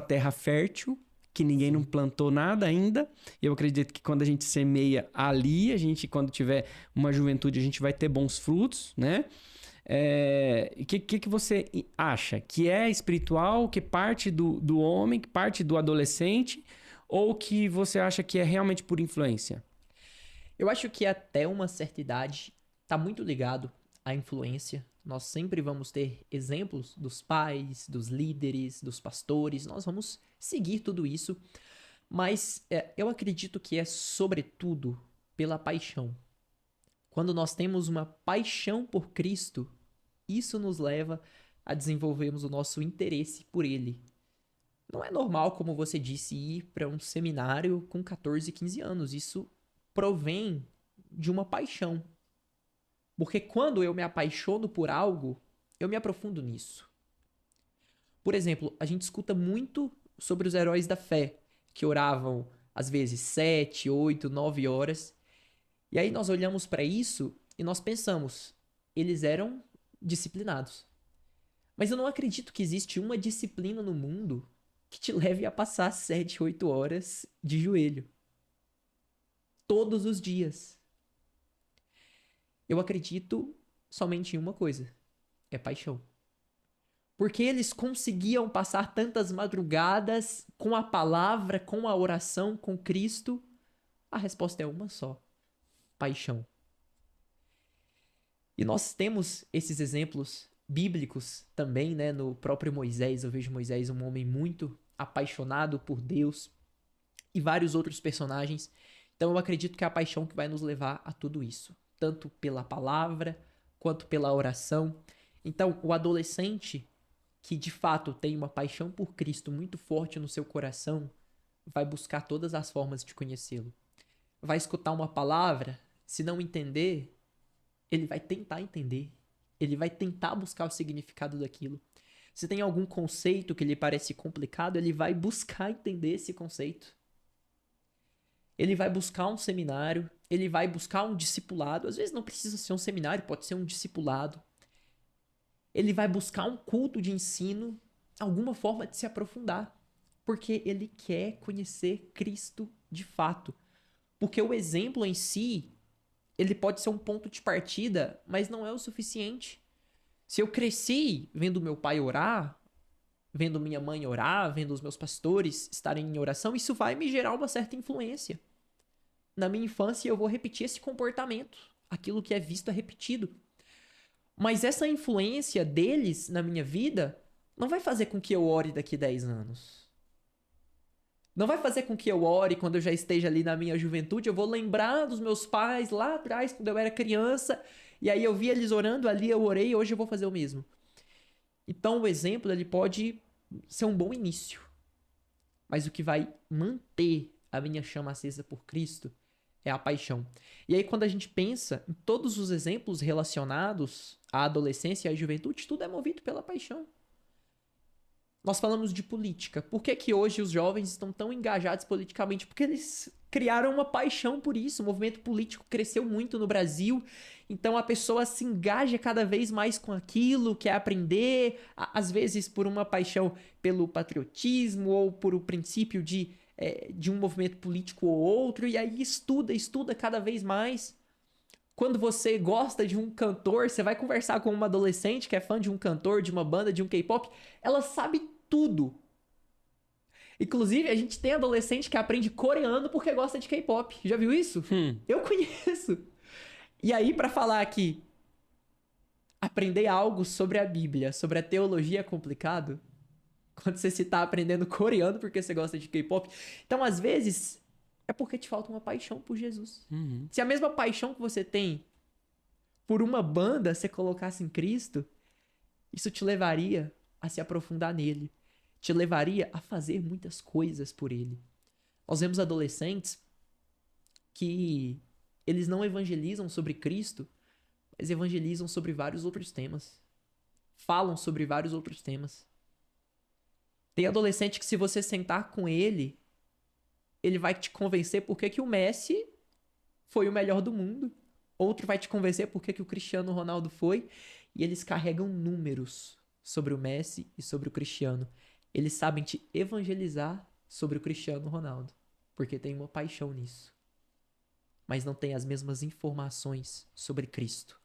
terra fértil, que ninguém não plantou nada ainda. Eu acredito que quando a gente semeia ali, quando tiver uma juventude, a gente vai ter bons frutos, né? O que você acha? Que é espiritual, que parte do homem, que parte do adolescente, ou que você acha que é realmente por influência? Eu acho que até uma certa idade está muito ligado à influência. Nós sempre vamos ter exemplos dos pais, dos líderes, dos pastores, nós vamos seguir tudo isso, mas eu acredito que é sobretudo pela paixão. Quando nós temos uma paixão por Cristo, isso nos leva a desenvolvermos o nosso interesse por Ele. Não é normal, como você disse, ir para um seminário com 14, 15 anos. Isso provém de uma paixão. Porque quando eu me apaixono por algo, eu me aprofundo nisso. Por exemplo, a gente escuta muito sobre os heróis da fé, que oravam, às vezes, 7, 8, 9 horas. E aí nós olhamos para isso e nós pensamos, eles eram disciplinados. Mas eu não acredito que existe uma disciplina no mundo que te leve a passar 7, 8 horas de joelho. Todos os dias. Eu acredito somente em uma coisa. É paixão. Porque eles conseguiam passar tantas madrugadas com a palavra, com a oração, com Cristo. A resposta é uma só. Paixão. E nós temos esses exemplos bíblicos também, né? No próprio Moisés, eu vejo Moisés um homem muito apaixonado por Deus e vários outros personagens. Então eu acredito que é a paixão que vai nos levar a tudo isso, tanto pela palavra quanto pela oração. Então o adolescente que de fato tem uma paixão por Cristo muito forte no seu coração vai buscar todas as formas de conhecê-lo. Vai escutar uma palavra, se não entender, ele vai tentar entender. Ele vai tentar buscar o significado daquilo. Se tem algum conceito que lhe parece complicado, ele vai buscar entender esse conceito. Ele vai buscar um seminário, ele vai buscar um discipulado. Às vezes não precisa ser um seminário, pode ser um discipulado. Ele vai buscar um culto de ensino, alguma forma de se aprofundar. Porque ele quer conhecer Cristo de fato. Porque o exemplo em si, ele pode ser um ponto de partida, mas não é o suficiente. Se eu cresci vendo meu pai orar, vendo minha mãe orar, vendo os meus pastores estarem em oração, isso vai me gerar uma certa influência. Na minha infância eu vou repetir esse comportamento. Aquilo que é visto é repetido. Mas essa influência deles na minha vida não vai fazer com que eu ore daqui 10 anos. Não vai fazer com que eu ore quando eu já esteja ali na minha juventude. Eu vou lembrar dos meus pais lá atrás, quando eu era criança. E aí eu vi eles orando ali, eu orei, hoje eu vou fazer o mesmo. Então o exemplo ele pode ser um bom início. Mas o que vai manter a minha chama acesa por Cristo é a paixão. E aí, quando a gente pensa em todos os exemplos relacionados à adolescência e à juventude, tudo é movido pela paixão. Nós falamos de política. Por que que hoje os jovens estão tão engajados politicamente? Porque eles criaram uma paixão por isso. O movimento político cresceu muito no Brasil. Então a pessoa se engaja cada vez mais com aquilo, quer aprender, às vezes por uma paixão pelo patriotismo ou por o princípio de um movimento político ou outro. E aí estuda cada vez mais. Quando você gosta de um cantor, você vai conversar com uma adolescente que é fã de um cantor, de uma banda, de um K-pop, ela sabe tudo. Inclusive, a gente tem adolescente que aprende coreano porque gosta de K-pop. Já viu isso? Eu conheço. E aí, pra falar que aprender algo sobre a Bíblia, sobre a teologia é complicado, quando você se tá aprendendo coreano porque você gosta de K-pop. Então, às vezes, é porque te falta uma paixão por Jesus. Se a mesma paixão que você tem por uma banda você colocasse em Cristo, isso te levaria a se aprofundar nele. Te levaria a fazer muitas coisas por ele. Nós vemos adolescentes que eles não evangelizam sobre Cristo, mas evangelizam sobre vários outros temas. Falam sobre vários outros temas. Tem adolescente que se você sentar com ele, ele vai te convencer por que o Messi foi o melhor do mundo. Outro vai te convencer por que o Cristiano Ronaldo foi. E eles carregam números sobre o Messi e sobre o Cristiano. Eles sabem te evangelizar sobre o Cristiano Ronaldo, porque tem uma paixão nisso. Mas não tem as mesmas informações sobre Cristo.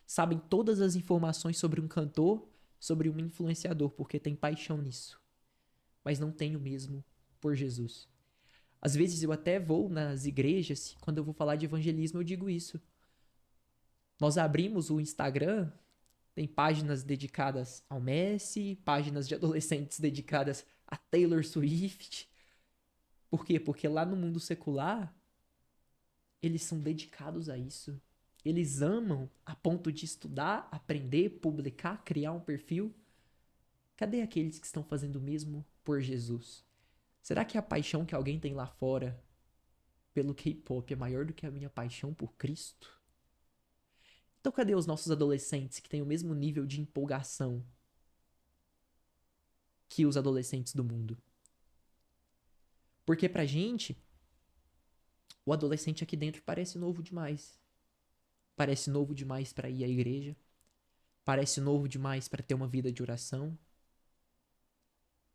Sabem todas as informações sobre um cantor, sobre um influenciador, porque tem paixão nisso. Mas não tem o mesmo por Jesus. Às vezes eu até vou nas igrejas, quando eu vou falar de evangelismo, eu digo isso. Nós abrimos o Instagram, tem páginas dedicadas ao Messi, páginas de adolescentes dedicadas a Taylor Swift. Por quê? Porque lá no mundo secular, eles são dedicados a isso. Eles amam a ponto de estudar, aprender, publicar, criar um perfil. Cadê aqueles que estão fazendo o mesmo por Jesus? Será que a paixão que alguém tem lá fora pelo K-pop é maior do que a minha paixão por Cristo? Então cadê os nossos adolescentes que têm o mesmo nível de empolgação que os adolescentes do mundo? Porque pra gente, o adolescente aqui dentro parece novo demais. Parece novo demais pra ir à igreja. Parece novo demais pra ter uma vida de oração.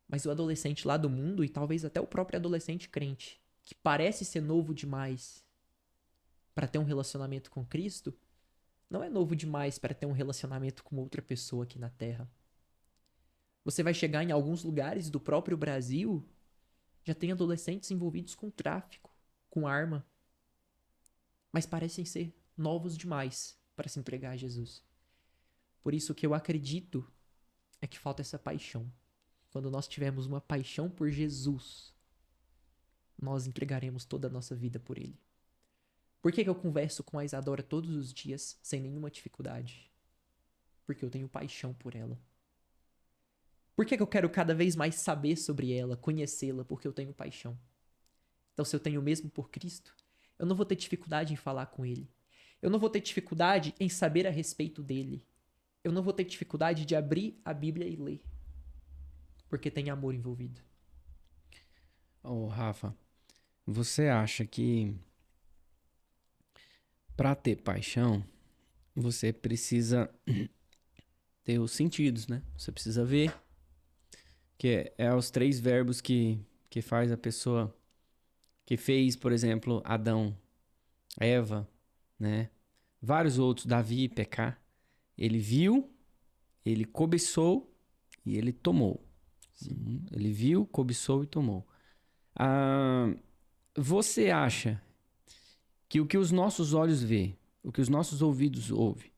Mas o adolescente lá do mundo, e talvez até o próprio adolescente crente, que parece ser novo demais pra ter um relacionamento com Cristo, não é novo demais para ter um relacionamento com outra pessoa aqui na Terra. Você vai chegar em alguns lugares do próprio Brasil, já tem adolescentes envolvidos com tráfico, com arma. Mas parecem ser novos demais para se entregar a Jesus. Por isso que eu acredito é que falta essa paixão. Quando nós tivermos uma paixão por Jesus, nós entregaremos toda a nossa vida por Ele. Por que eu converso com a Isadora todos os dias sem nenhuma dificuldade? Porque eu tenho paixão por ela. Por que eu quero cada vez mais saber sobre ela, conhecê-la? Porque eu tenho paixão. Então, se eu tenho o mesmo por Cristo, eu não vou ter dificuldade em falar com Ele. Eu não vou ter dificuldade em saber a respeito dele. Eu não vou ter dificuldade de abrir a Bíblia e ler. Porque tem amor envolvido. Ô, Rafa, você acha que para ter paixão, você precisa ter os sentidos, né? Você precisa ver, que é os 3 verbos que faz a pessoa, que fez, por exemplo, Adão, Eva, né? Vários outros, Davi, pecar. Ele viu, ele cobiçou e ele tomou. Ele viu, cobiçou e tomou. Você acha que o que os nossos olhos vê, o que os nossos ouvidos ouvem,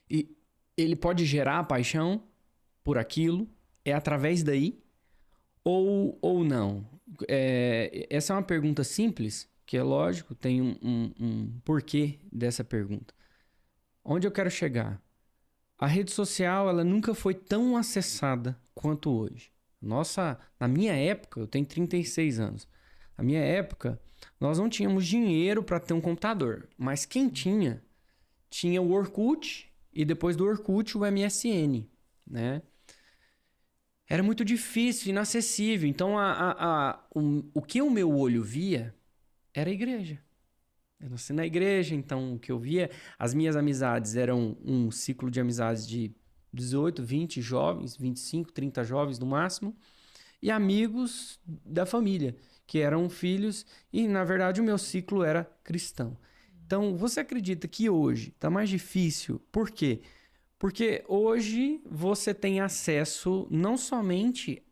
e ele pode gerar paixão por aquilo, é através daí, ou não? Essa é uma pergunta simples, que é lógico, tem um porquê dessa pergunta. Onde eu quero chegar? A rede social, ela nunca foi tão acessada quanto hoje. Na minha época, eu tenho 36 anos. A minha época, nós não tínhamos dinheiro para ter um computador. Mas quem tinha o Orkut e depois do Orkut o MSN, né? Era muito difícil, inacessível. Então, o que o meu olho via era a igreja. Eu nasci na igreja, então o que eu via... As minhas amizades eram um ciclo de amizades de 18, 20 jovens, 25, 30 jovens no máximo. E amigos da família, que eram filhos. E, na verdade, o meu ciclo era cristão. Então, você acredita que hoje está mais difícil? Por quê? Porque hoje você tem acesso não somente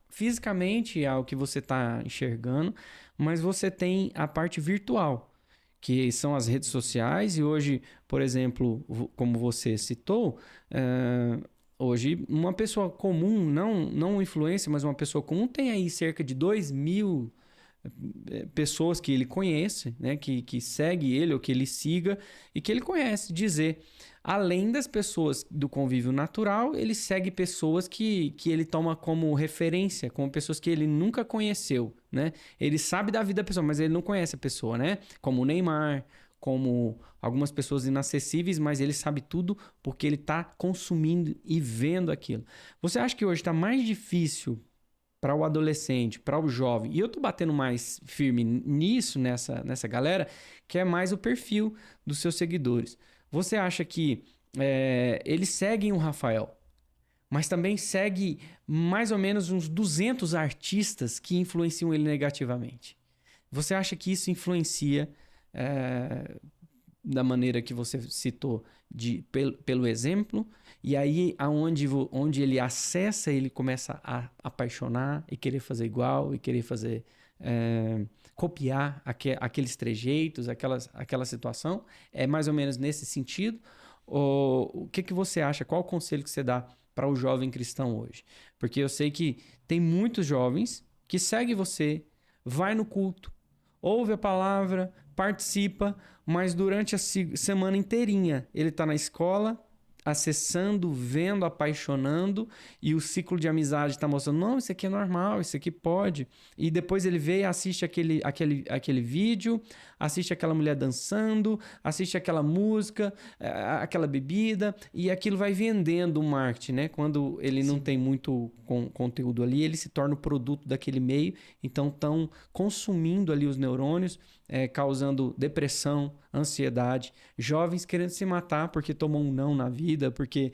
fisicamente ao que você está enxergando, mas você tem a parte virtual, que são as redes sociais. E hoje, por exemplo, como você citou, hoje uma pessoa comum, não um influencer, mas uma pessoa comum tem aí cerca de 2.000 pessoas que ele conhece, né, que segue ele ou que ele siga e que ele conhece, dizer. Além das pessoas do convívio natural, ele segue pessoas que ele toma como referência, como pessoas que ele nunca conheceu, né? Ele sabe da vida da pessoa, mas ele não conhece a pessoa, né? Como o Neymar, como algumas pessoas inacessíveis, mas ele sabe tudo porque ele está consumindo e vendo aquilo. Você acha que hoje está mais difícil para o adolescente, para o jovem, e eu tô batendo mais firme nisso, nessa galera, que é mais o perfil dos seus seguidores. Você acha que eles seguem o Rafael, mas também segue mais ou menos uns 200 artistas que influenciam ele negativamente? Você acha que isso influencia da maneira que você citou, pelo exemplo? E aí, onde ele acessa, ele começa a apaixonar e querer fazer igual, e querer fazer... copiar aqueles trejeitos, aquela situação? É mais ou menos nesse sentido? Ou, o que você acha? Qual o conselho que você dá para o jovem cristão hoje? Porque eu sei que tem muitos jovens que seguem você, vai no culto, ouve a palavra, participa, mas durante a semana inteirinha ele está na escola, acessando, vendo, apaixonando, e o ciclo de amizade está mostrando, não, isso aqui é normal, isso aqui pode. E depois ele vê e assiste aquele vídeo, assiste aquela mulher dançando, assiste aquela música, aquela bebida, e aquilo vai vendendo o marketing, né? Quando ele não tem muito conteúdo ali, ele se torna o produto daquele meio, então estão consumindo ali os neurônios, causando depressão, ansiedade, jovens querendo se matar porque tomou um não na vida, porque,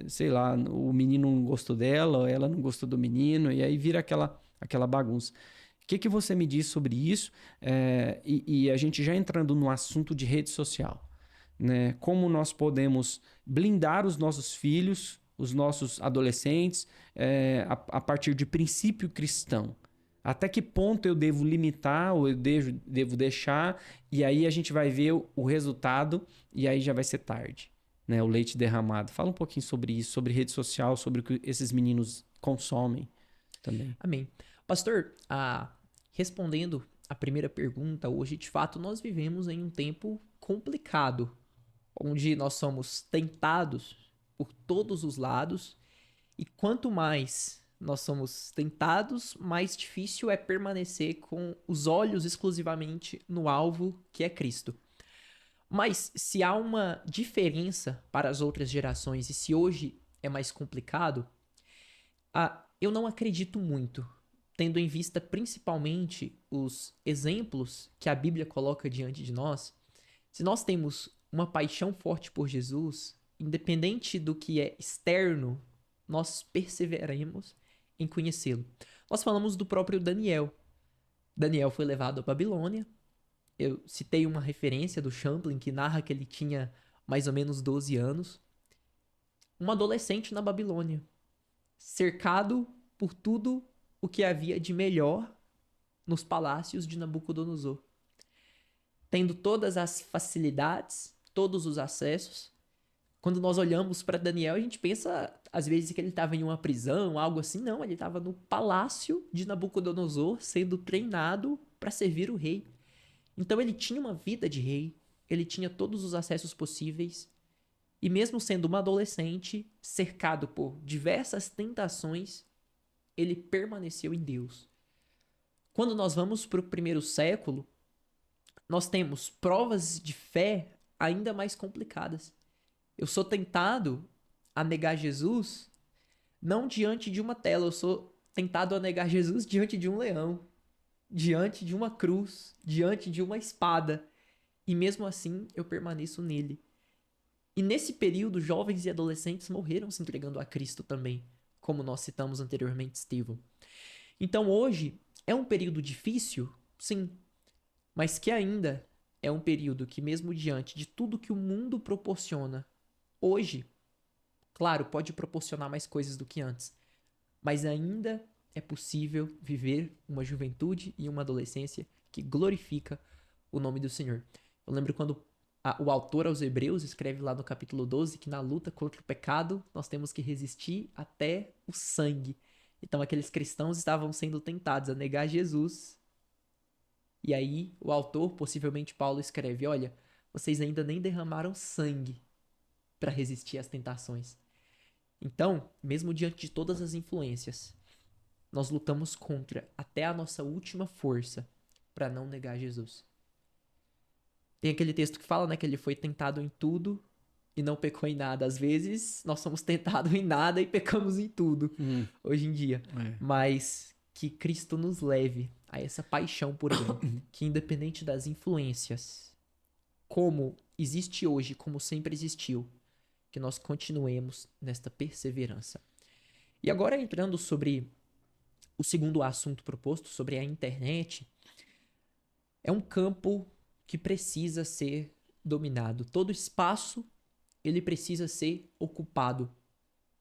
sei lá, o menino não gostou dela, ela não gostou do menino, e aí vira aquela bagunça. O que você me diz sobre isso? E a gente já entrando no assunto de rede social, né? Como nós podemos blindar os nossos filhos, os nossos adolescentes, a partir de princípio cristão? Até que ponto eu devo limitar ou eu devo deixar? E aí a gente vai ver o resultado e aí já vai ser tarde, né? O leite derramado. Fala um pouquinho sobre isso, sobre rede social, sobre o que esses meninos consomem também. Amém. Pastor, respondendo a primeira pergunta, hoje de fato nós vivemos em um tempo complicado, onde nós somos tentados por todos os lados, e quanto mais nós somos tentados, mais difícil é permanecer com os olhos exclusivamente no alvo, que é Cristo. Mas se há uma diferença para as outras gerações e se hoje é mais complicado, eu não acredito muito, tendo em vista principalmente os exemplos que a Bíblia coloca diante de nós. Se nós temos uma paixão forte por Jesus, independente do que é externo, nós perseveraremos em conhecê-lo. Nós falamos do próprio Daniel. Daniel foi levado à Babilônia. Eu citei uma referência do Champlin que narra que ele tinha mais ou menos 12 anos. Um adolescente na Babilônia, cercado por tudo o que havia de melhor nos palácios de Nabucodonosor. Tendo todas as facilidades, todos os acessos. Quando nós olhamos para Daniel, a gente pensa, às vezes, que ele estava em uma prisão, algo assim. Não, ele estava no palácio de Nabucodonosor, sendo treinado para servir o rei. Então, ele tinha uma vida de rei, ele tinha todos os acessos possíveis, e mesmo sendo um adolescente, cercado por diversas tentações, ele permaneceu em Deus. Quando nós vamos para o primeiro século, nós temos provas de fé ainda mais complicadas. Eu sou tentado a negar Jesus não diante de uma tela, eu sou tentado a negar Jesus diante de um leão, diante de uma cruz, diante de uma espada. E mesmo assim, eu permaneço nele. E nesse período, jovens e adolescentes morreram se entregando a Cristo também, como nós citamos anteriormente, Estevão. Então hoje é um período difícil, sim, mas que ainda é um período que, mesmo diante de tudo que o mundo proporciona hoje, claro, pode proporcionar mais coisas do que antes, mas ainda é possível viver uma juventude e uma adolescência que glorifica o nome do Senhor. Eu lembro quando o autor aos Hebreus escreve lá no capítulo 12 que na luta contra o pecado nós temos que resistir até o sangue. Então aqueles cristãos estavam sendo tentados a negar Jesus. E aí o autor, possivelmente Paulo, escreve: olha, vocês ainda nem derramaram sangue para resistir às tentações. Então, mesmo diante de todas as influências, nós lutamos contra até a nossa última força para não negar Jesus. Tem aquele texto que fala, né, que ele foi tentado em tudo e não pecou em nada. Às vezes, nós somos tentados em nada e pecamos em tudo, hoje em dia. Mas que Cristo nos leve a essa paixão por ele, que independente das influências, como existe hoje, como sempre existiu, que nós continuemos nesta perseverança. E agora, entrando sobre o segundo assunto proposto, sobre a internet, é um campo que precisa ser dominado. Todo espaço, ele precisa ser ocupado.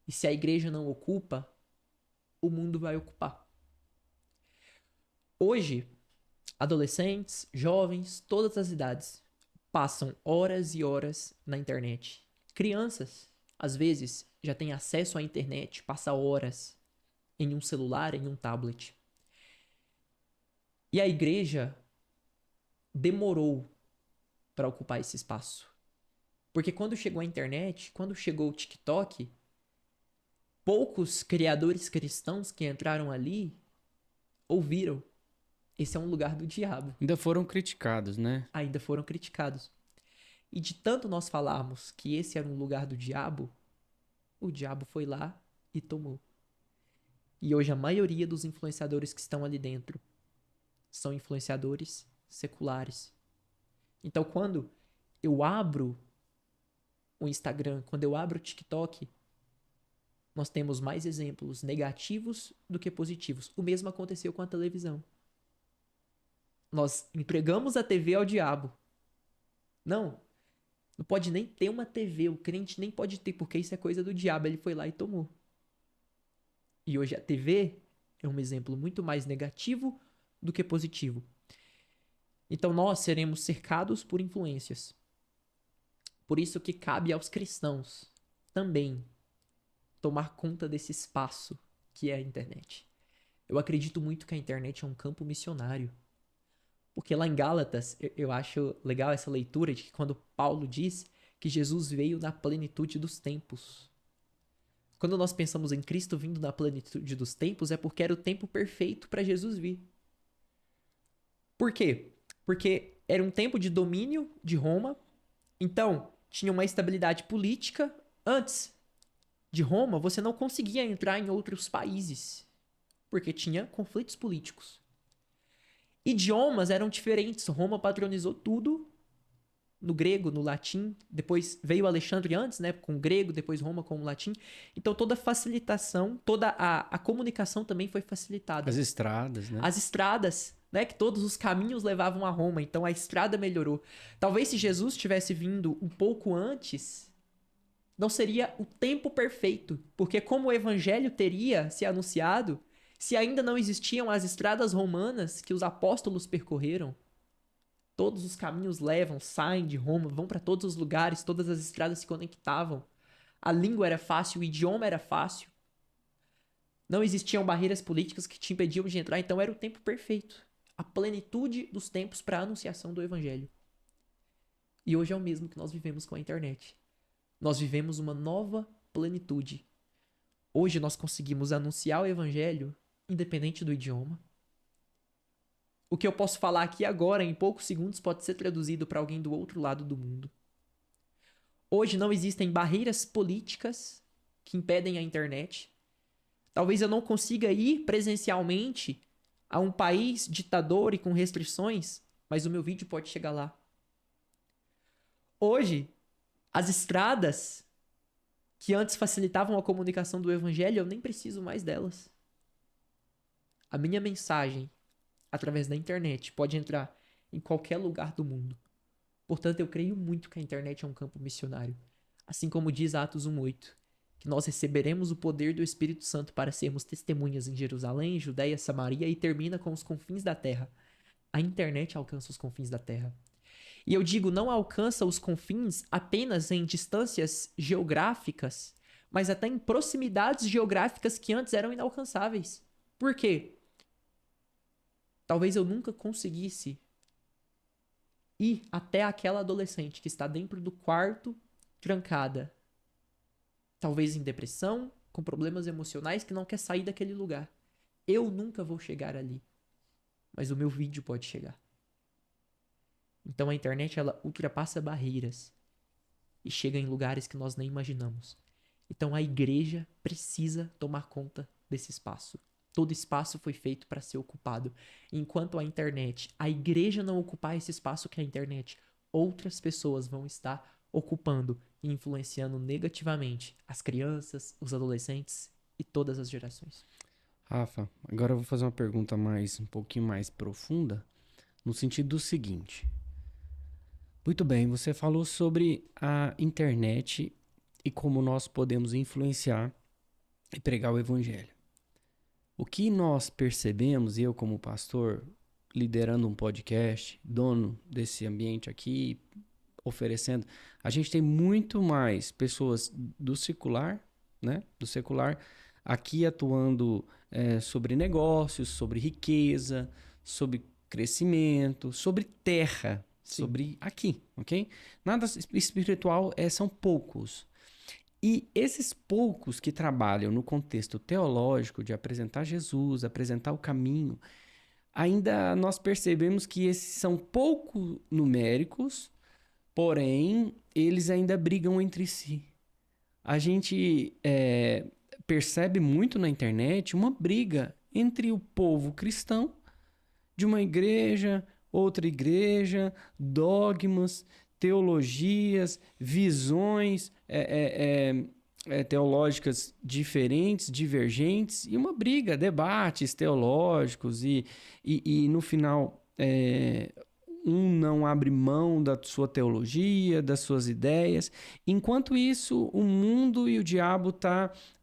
E se a igreja não ocupa, o mundo vai ocupar. Hoje, adolescentes, jovens, todas as idades, passam horas e horas na internet. Crianças, às vezes, já têm acesso à internet, passam horas em um celular, em um tablet. E a igreja demorou para ocupar esse espaço. Porque quando chegou a internet, quando chegou o TikTok, poucos criadores cristãos que entraram ali ouviram: esse é um lugar do diabo. Ainda foram criticados, né? Ainda foram criticados. E de tanto nós falarmos que esse era um lugar do diabo, o diabo foi lá e tomou. E hoje a maioria dos influenciadores que estão ali dentro são influenciadores seculares. Então quando eu abro o Instagram, quando eu abro o TikTok, nós temos mais exemplos negativos do que positivos. O mesmo aconteceu com a televisão. Nós entregamos a TV ao diabo. Não pode nem ter uma TV, o crente nem pode ter, porque isso é coisa do diabo, ele foi lá e tomou. E hoje a TV é um exemplo muito mais negativo do que positivo. Então nós seremos cercados por influências. Por isso que cabe aos cristãos também tomar conta desse espaço que é a internet. Eu acredito muito que a internet é um campo missionário. Porque lá em Gálatas, eu acho legal essa leitura de que quando Paulo diz que Jesus veio na plenitude dos tempos. Quando nós pensamos em Cristo vindo na plenitude dos tempos, é porque era o tempo perfeito para Jesus vir. Por quê? Porque era um tempo de domínio de Roma, então tinha uma estabilidade política. Antes de Roma, você não conseguia entrar em outros países, porque tinha conflitos políticos. Idiomas eram diferentes. Roma patronizou tudo no grego, no latim. Depois veio Alexandre antes, né, com o grego, depois Roma com o latim. Então toda a facilitação, toda a comunicação também foi facilitada. As estradas, né? As estradas, né, que todos os caminhos levavam a Roma. Então a estrada melhorou. Talvez se Jesus tivesse vindo um pouco antes, não seria o tempo perfeito. Porque como o evangelho teria se anunciado, se ainda não existiam as estradas romanas que os apóstolos percorreram, todos os caminhos levam, saem de Roma, vão para todos os lugares, todas as estradas se conectavam. A língua era fácil, o idioma era fácil. Não existiam barreiras políticas que te impediam de entrar, então era o tempo perfeito. A plenitude dos tempos para a anunciação do evangelho. E hoje é o mesmo que nós vivemos com a internet. Nós vivemos uma nova plenitude. Hoje nós conseguimos anunciar o evangelho independente do idioma. o que eu posso falar aqui agora, em poucos segundos, pode ser traduzido para alguém do outro lado do mundo. Hoje não existem barreiras políticas que impedem a internet. Talvez eu não consiga ir presencialmente a um país ditador e com restrições, mas o meu vídeo pode chegar lá. Hoje, as estradas que antes facilitavam a comunicação do evangelho, eu nem preciso mais delas. A minha mensagem, através da internet, pode entrar em qualquer lugar do mundo. Portanto, eu creio muito que a internet é um campo missionário. Assim como diz Atos 1:8, que nós receberemos o poder do Espírito Santo para sermos testemunhas em Jerusalém, Judeia, Samaria, e termina com os confins da terra. A internet alcança os confins da terra. E eu digo, não alcança os confins apenas em distâncias geográficas, mas até em proximidades geográficas que antes eram inalcançáveis. Por quê? Talvez eu nunca conseguisse ir até aquela adolescente que está dentro do quarto, trancada. Talvez em depressão, com problemas emocionais, que não quer sair daquele lugar. Eu nunca vou chegar ali. Mas o meu vídeo pode chegar. Então a internet, ela ultrapassa barreiras e chega em lugares que nós nem imaginamos. Então a igreja precisa tomar conta desse espaço. Todo espaço foi feito para ser ocupado. Enquanto a igreja não ocupar esse espaço que é a internet, outras pessoas vão estar ocupando e influenciando negativamente as crianças, os adolescentes e todas as gerações. Rafa, agora eu vou fazer uma pergunta um pouquinho mais profunda, no sentido do seguinte. Muito bem, você falou sobre a internet e como nós podemos influenciar e pregar o evangelho. O que nós percebemos, eu como pastor, liderando um podcast, dono desse ambiente aqui, oferecendo, a gente tem muito mais pessoas do secular, né? Do secular, aqui atuando sobre negócios, sobre riqueza, sobre crescimento, sobre terra, sim, sobre aqui, ok? Nada espiritual, são poucos. E esses poucos que trabalham no contexto teológico de apresentar Jesus, apresentar o caminho, ainda nós percebemos que esses são pouco numéricos, porém, eles ainda brigam entre si. A gente percebe muito na internet uma briga entre o povo cristão de uma igreja, outra igreja, dogmas, teologias, visões teológicas diferentes, divergentes, e uma briga, debates teológicos, e no final um não abre mão da sua teologia, das suas ideias. Enquanto isso, o mundo e o diabo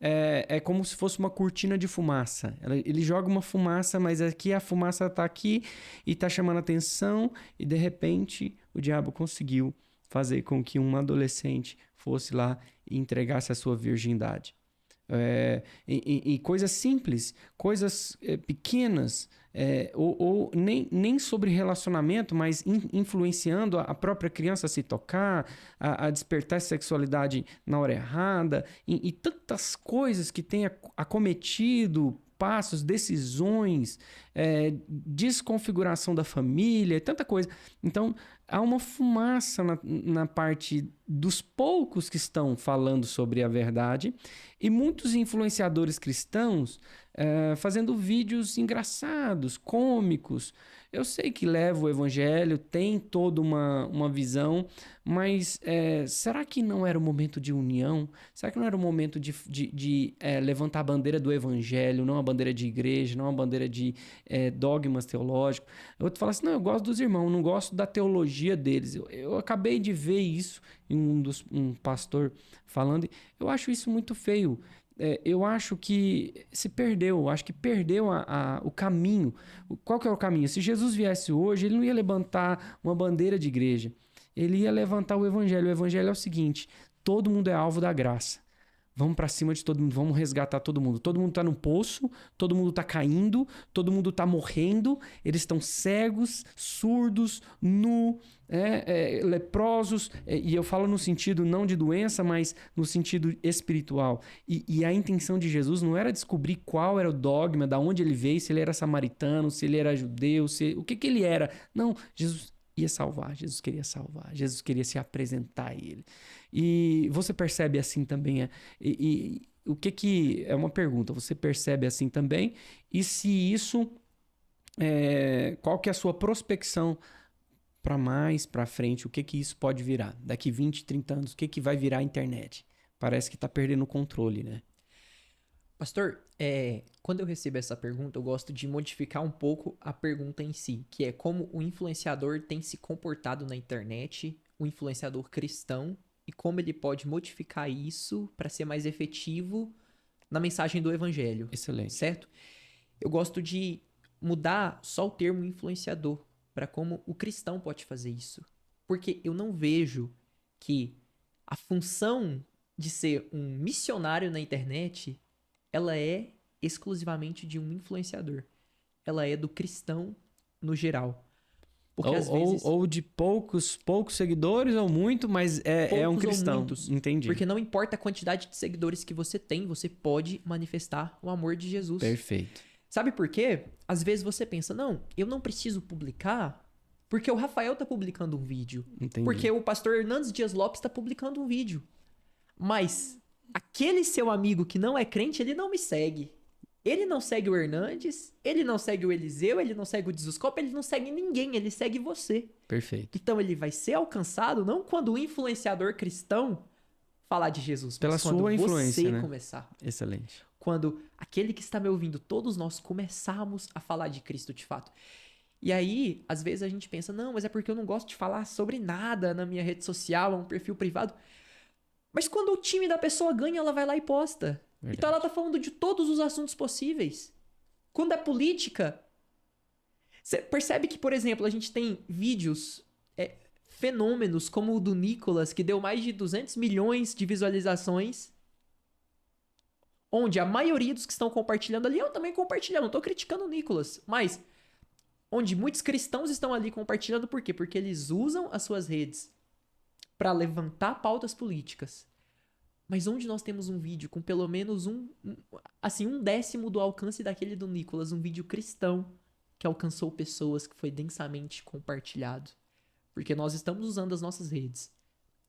é como se fosse uma cortina de fumaça. Ele joga uma fumaça, mas aqui a fumaça está aqui e está chamando atenção, e de repente o diabo conseguiu fazer com que um adolescente fosse lá e entregasse a sua virgindade. E coisas simples, coisas pequenas, ou nem sobre relacionamento, mas influenciando a própria criança a se tocar, a despertar sexualidade na hora errada, e tantas coisas que tem acometido, passos, decisões, desconfiguração da família, tanta coisa. Então, há uma fumaça na parte dos poucos que estão falando sobre a verdade, e muitos influenciadores cristãos fazendo vídeos engraçados, cômicos. Eu sei que leva o evangelho, tem toda uma visão, mas será que não era o momento de união? Será que não era o momento de levantar a bandeira do evangelho, não a bandeira de igreja, não a bandeira de dogmas teológicos? Eu te falo assim, não, eu gosto dos irmãos, não gosto da teologia deles. Eu acabei de ver isso em um pastor falando, eu acho isso muito feio. Eu acho que se perdeu, acho que perdeu o caminho. Qual que é o caminho? Se Jesus viesse hoje, ele não ia levantar uma bandeira de igreja, ele ia levantar o evangelho. O evangelho é o seguinte: todo mundo é alvo da graça. Vamos pra cima de todo mundo, vamos resgatar todo mundo. Todo mundo tá no poço, todo mundo tá caindo, todo mundo tá morrendo. Eles estão cegos, surdos, leprosos. E eu falo no sentido não de doença, mas no sentido espiritual. E a intenção de Jesus não era descobrir qual era o dogma, da onde ele veio, se ele era samaritano, se ele era judeu, o que ele era. Não, Jesus ia salvar, Jesus queria salvar, Jesus queria se apresentar a ele. E você percebe assim também, o que é uma pergunta, você percebe assim também? E se isso, qual que é a sua prospecção para mais para frente, o que isso pode virar? Daqui 20, 30 anos, o que vai virar a internet? Parece que está perdendo o controle, né? Pastor, quando eu recebo essa pergunta, eu gosto de modificar um pouco a pergunta em si, que é como o influenciador tem se comportado na internet, o influenciador cristão, e como ele pode modificar isso para ser mais efetivo na mensagem do evangelho. Excelente. Certo? Eu gosto de mudar só o termo influenciador para como o cristão pode fazer isso. Porque eu não vejo que a função de ser um missionário na internet, ela é exclusivamente de um influenciador. Ela é do cristão no geral. Porque às vezes... ou de poucos seguidores ou muito, mas é um cristão. Muitos, entendi. Porque não importa a quantidade de seguidores que você tem, você pode manifestar o amor de Jesus. Perfeito. Sabe por quê? Às vezes você pensa, não, eu não preciso publicar porque o Rafael tá publicando um vídeo. Entendi. Porque o pastor Hernandes Dias Lopes tá publicando um vídeo. Mas aquele seu amigo que não é crente, ele não me segue. Ele não segue o Hernandes, ele não segue o Eliseu, ele não segue o Dizuscope, ele não segue ninguém, ele segue você. Perfeito. Então ele vai ser alcançado não quando o influenciador cristão falar de Jesus, pela mas quando sua influência, você né? começar. Excelente. Quando aquele que está me ouvindo, todos nós começarmos a falar de Cristo de fato. E aí, às vezes a gente pensa, não, mas é porque eu não gosto de falar sobre nada na minha rede social, é um perfil privado. Mas quando o time da pessoa ganha, ela vai lá e posta. Verdade. Então ela tá falando de todos os assuntos possíveis. Quando é política, você percebe que, por exemplo, a gente tem vídeos, fenômenos como o do Nicolas, que deu mais de 200 milhões de visualizações, onde a maioria dos que estão compartilhando ali, eu também compartilhando, não tô criticando o Nicolas, mas onde muitos cristãos estão ali compartilhando, por quê? Porque eles usam as suas redes para levantar pautas políticas. Mas onde nós temos um vídeo com pelo menos um décimo do alcance daquele do Nicolas, um vídeo cristão que alcançou pessoas, que foi densamente compartilhado. Porque nós estamos usando as nossas redes.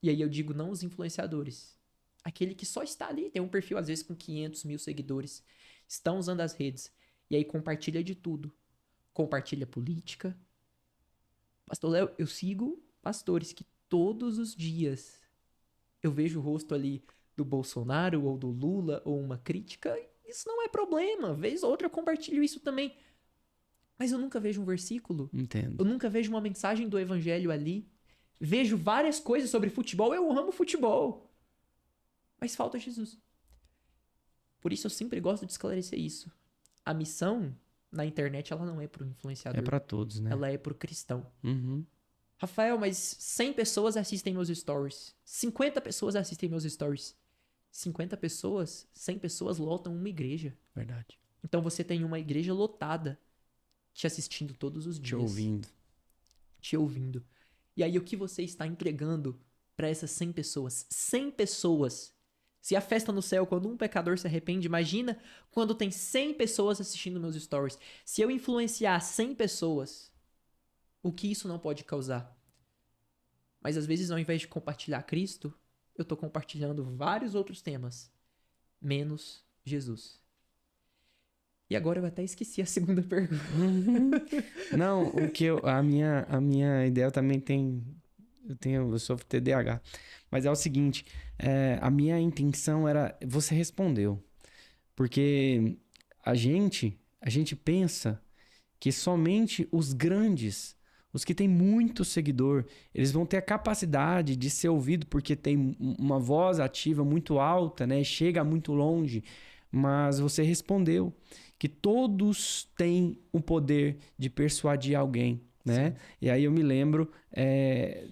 E aí eu digo não os influenciadores. Aquele que só está ali, tem um perfil às vezes com 500 mil seguidores, estão usando as redes. E aí compartilha de tudo. Compartilha política. Pastor Léo, eu sigo pastores que todos os dias eu vejo o rosto ali do Bolsonaro ou do Lula ou uma crítica. Isso não é problema. Vez ou outra eu compartilho isso também. Mas eu nunca vejo um versículo. Entendo. Eu nunca vejo uma mensagem do evangelho ali. Vejo várias coisas sobre futebol. Eu amo futebol. Mas falta Jesus. Por isso eu sempre gosto de esclarecer isso. A missão na internet, ela não é pro influenciador. É pra todos, né? Ela é pro cristão. Uhum. Rafael, mas 100 pessoas assistem meus stories. 50 pessoas assistem meus stories. 50 pessoas, 100 pessoas lotam uma igreja. Verdade. Então você tem uma igreja lotada te assistindo todos os dias. Te ouvindo. E aí o que você está entregando para essas 100 pessoas? 100 pessoas. Se a festa no céu, quando um pecador se arrepende, imagina quando tem 100 pessoas assistindo meus stories. Se eu influenciar 100 pessoas, o que isso não pode causar? Mas às vezes, ao invés de compartilhar Cristo, eu estou compartilhando vários outros temas, menos Jesus. E agora eu até esqueci a segunda pergunta. Não, a minha ideia também eu sofro TDAH. Mas é o seguinte, a minha intenção era, você respondeu. Porque a gente pensa que somente os grandes, os que têm muito seguidor, eles vão ter a capacidade de ser ouvido porque tem uma voz ativa muito alta, né? Chega muito longe. Mas você respondeu que todos têm o poder de persuadir alguém, né? Sim. E aí eu me lembro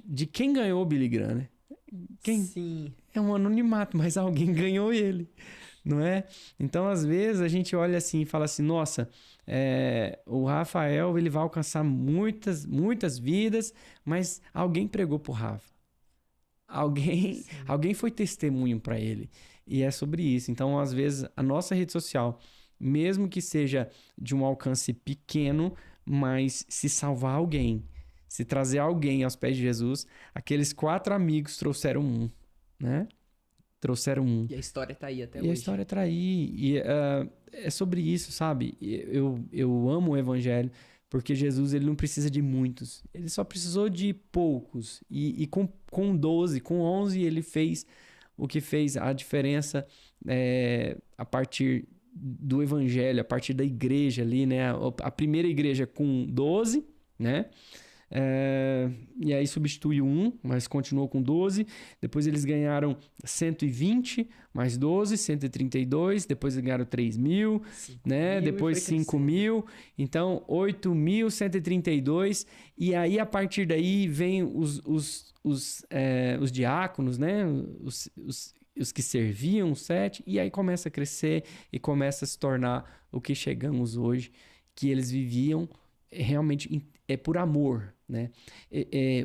de quem ganhou o Billy Graham, né? Quem? Sim. é um anonimato, mas alguém ganhou ele, não é? Então, às vezes, a gente olha assim e fala assim, nossa, o Rafael, ele vai alcançar muitas vidas, mas alguém pregou pro Rafa. Alguém foi testemunho para ele. E é sobre isso. Então, às vezes, a nossa rede social, mesmo que seja de um alcance pequeno, mas se salvar alguém, se trazer alguém aos pés de Jesus, aqueles 4 amigos trouxeram um, né? Trouxeram um. E a história tá aí até E hoje. a história tá aí. E é sobre isso, sabe? Eu amo o evangelho, porque Jesus, ele não precisa de muitos. Ele só precisou de poucos. E com 12, com 11, ele fez o que fez a diferença a partir do evangelho, a partir da igreja ali, né? A primeira igreja com 12, né? E aí substituiu um, mas continuou com 12. Depois eles ganharam 120, mais 12, 132. Depois eles ganharam 3.000, né? Depois 5.000. Então, 8.132. E aí, a partir daí, vem os diáconos, né? Os que serviam, 7. E aí começa a crescer e começa a se tornar o que chegamos hoje, que eles viviam realmente por amor, né?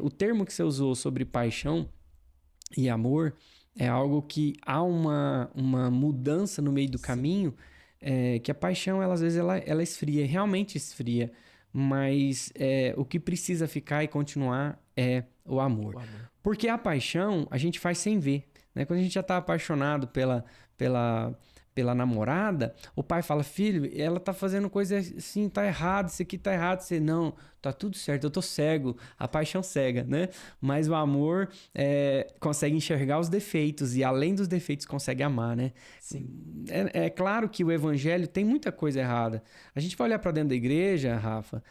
O termo que você usou sobre paixão e amor é algo que há uma mudança no meio do caminho, que a paixão, às vezes, ela esfria, realmente esfria, mas o que precisa ficar e continuar é o amor. Porque a paixão a gente faz sem ver, né? Quando a gente já está apaixonado pela namorada, o pai fala, filho, ela tá fazendo coisa assim, tá errado, isso aqui tá errado. Você, não, tá tudo certo, eu tô cego. A paixão cega, né? Mas o amor consegue enxergar os defeitos e, além dos defeitos, consegue amar, né? Sim. É claro que o evangelho tem muita coisa errada. A gente vai olhar para dentro da igreja, Rafa,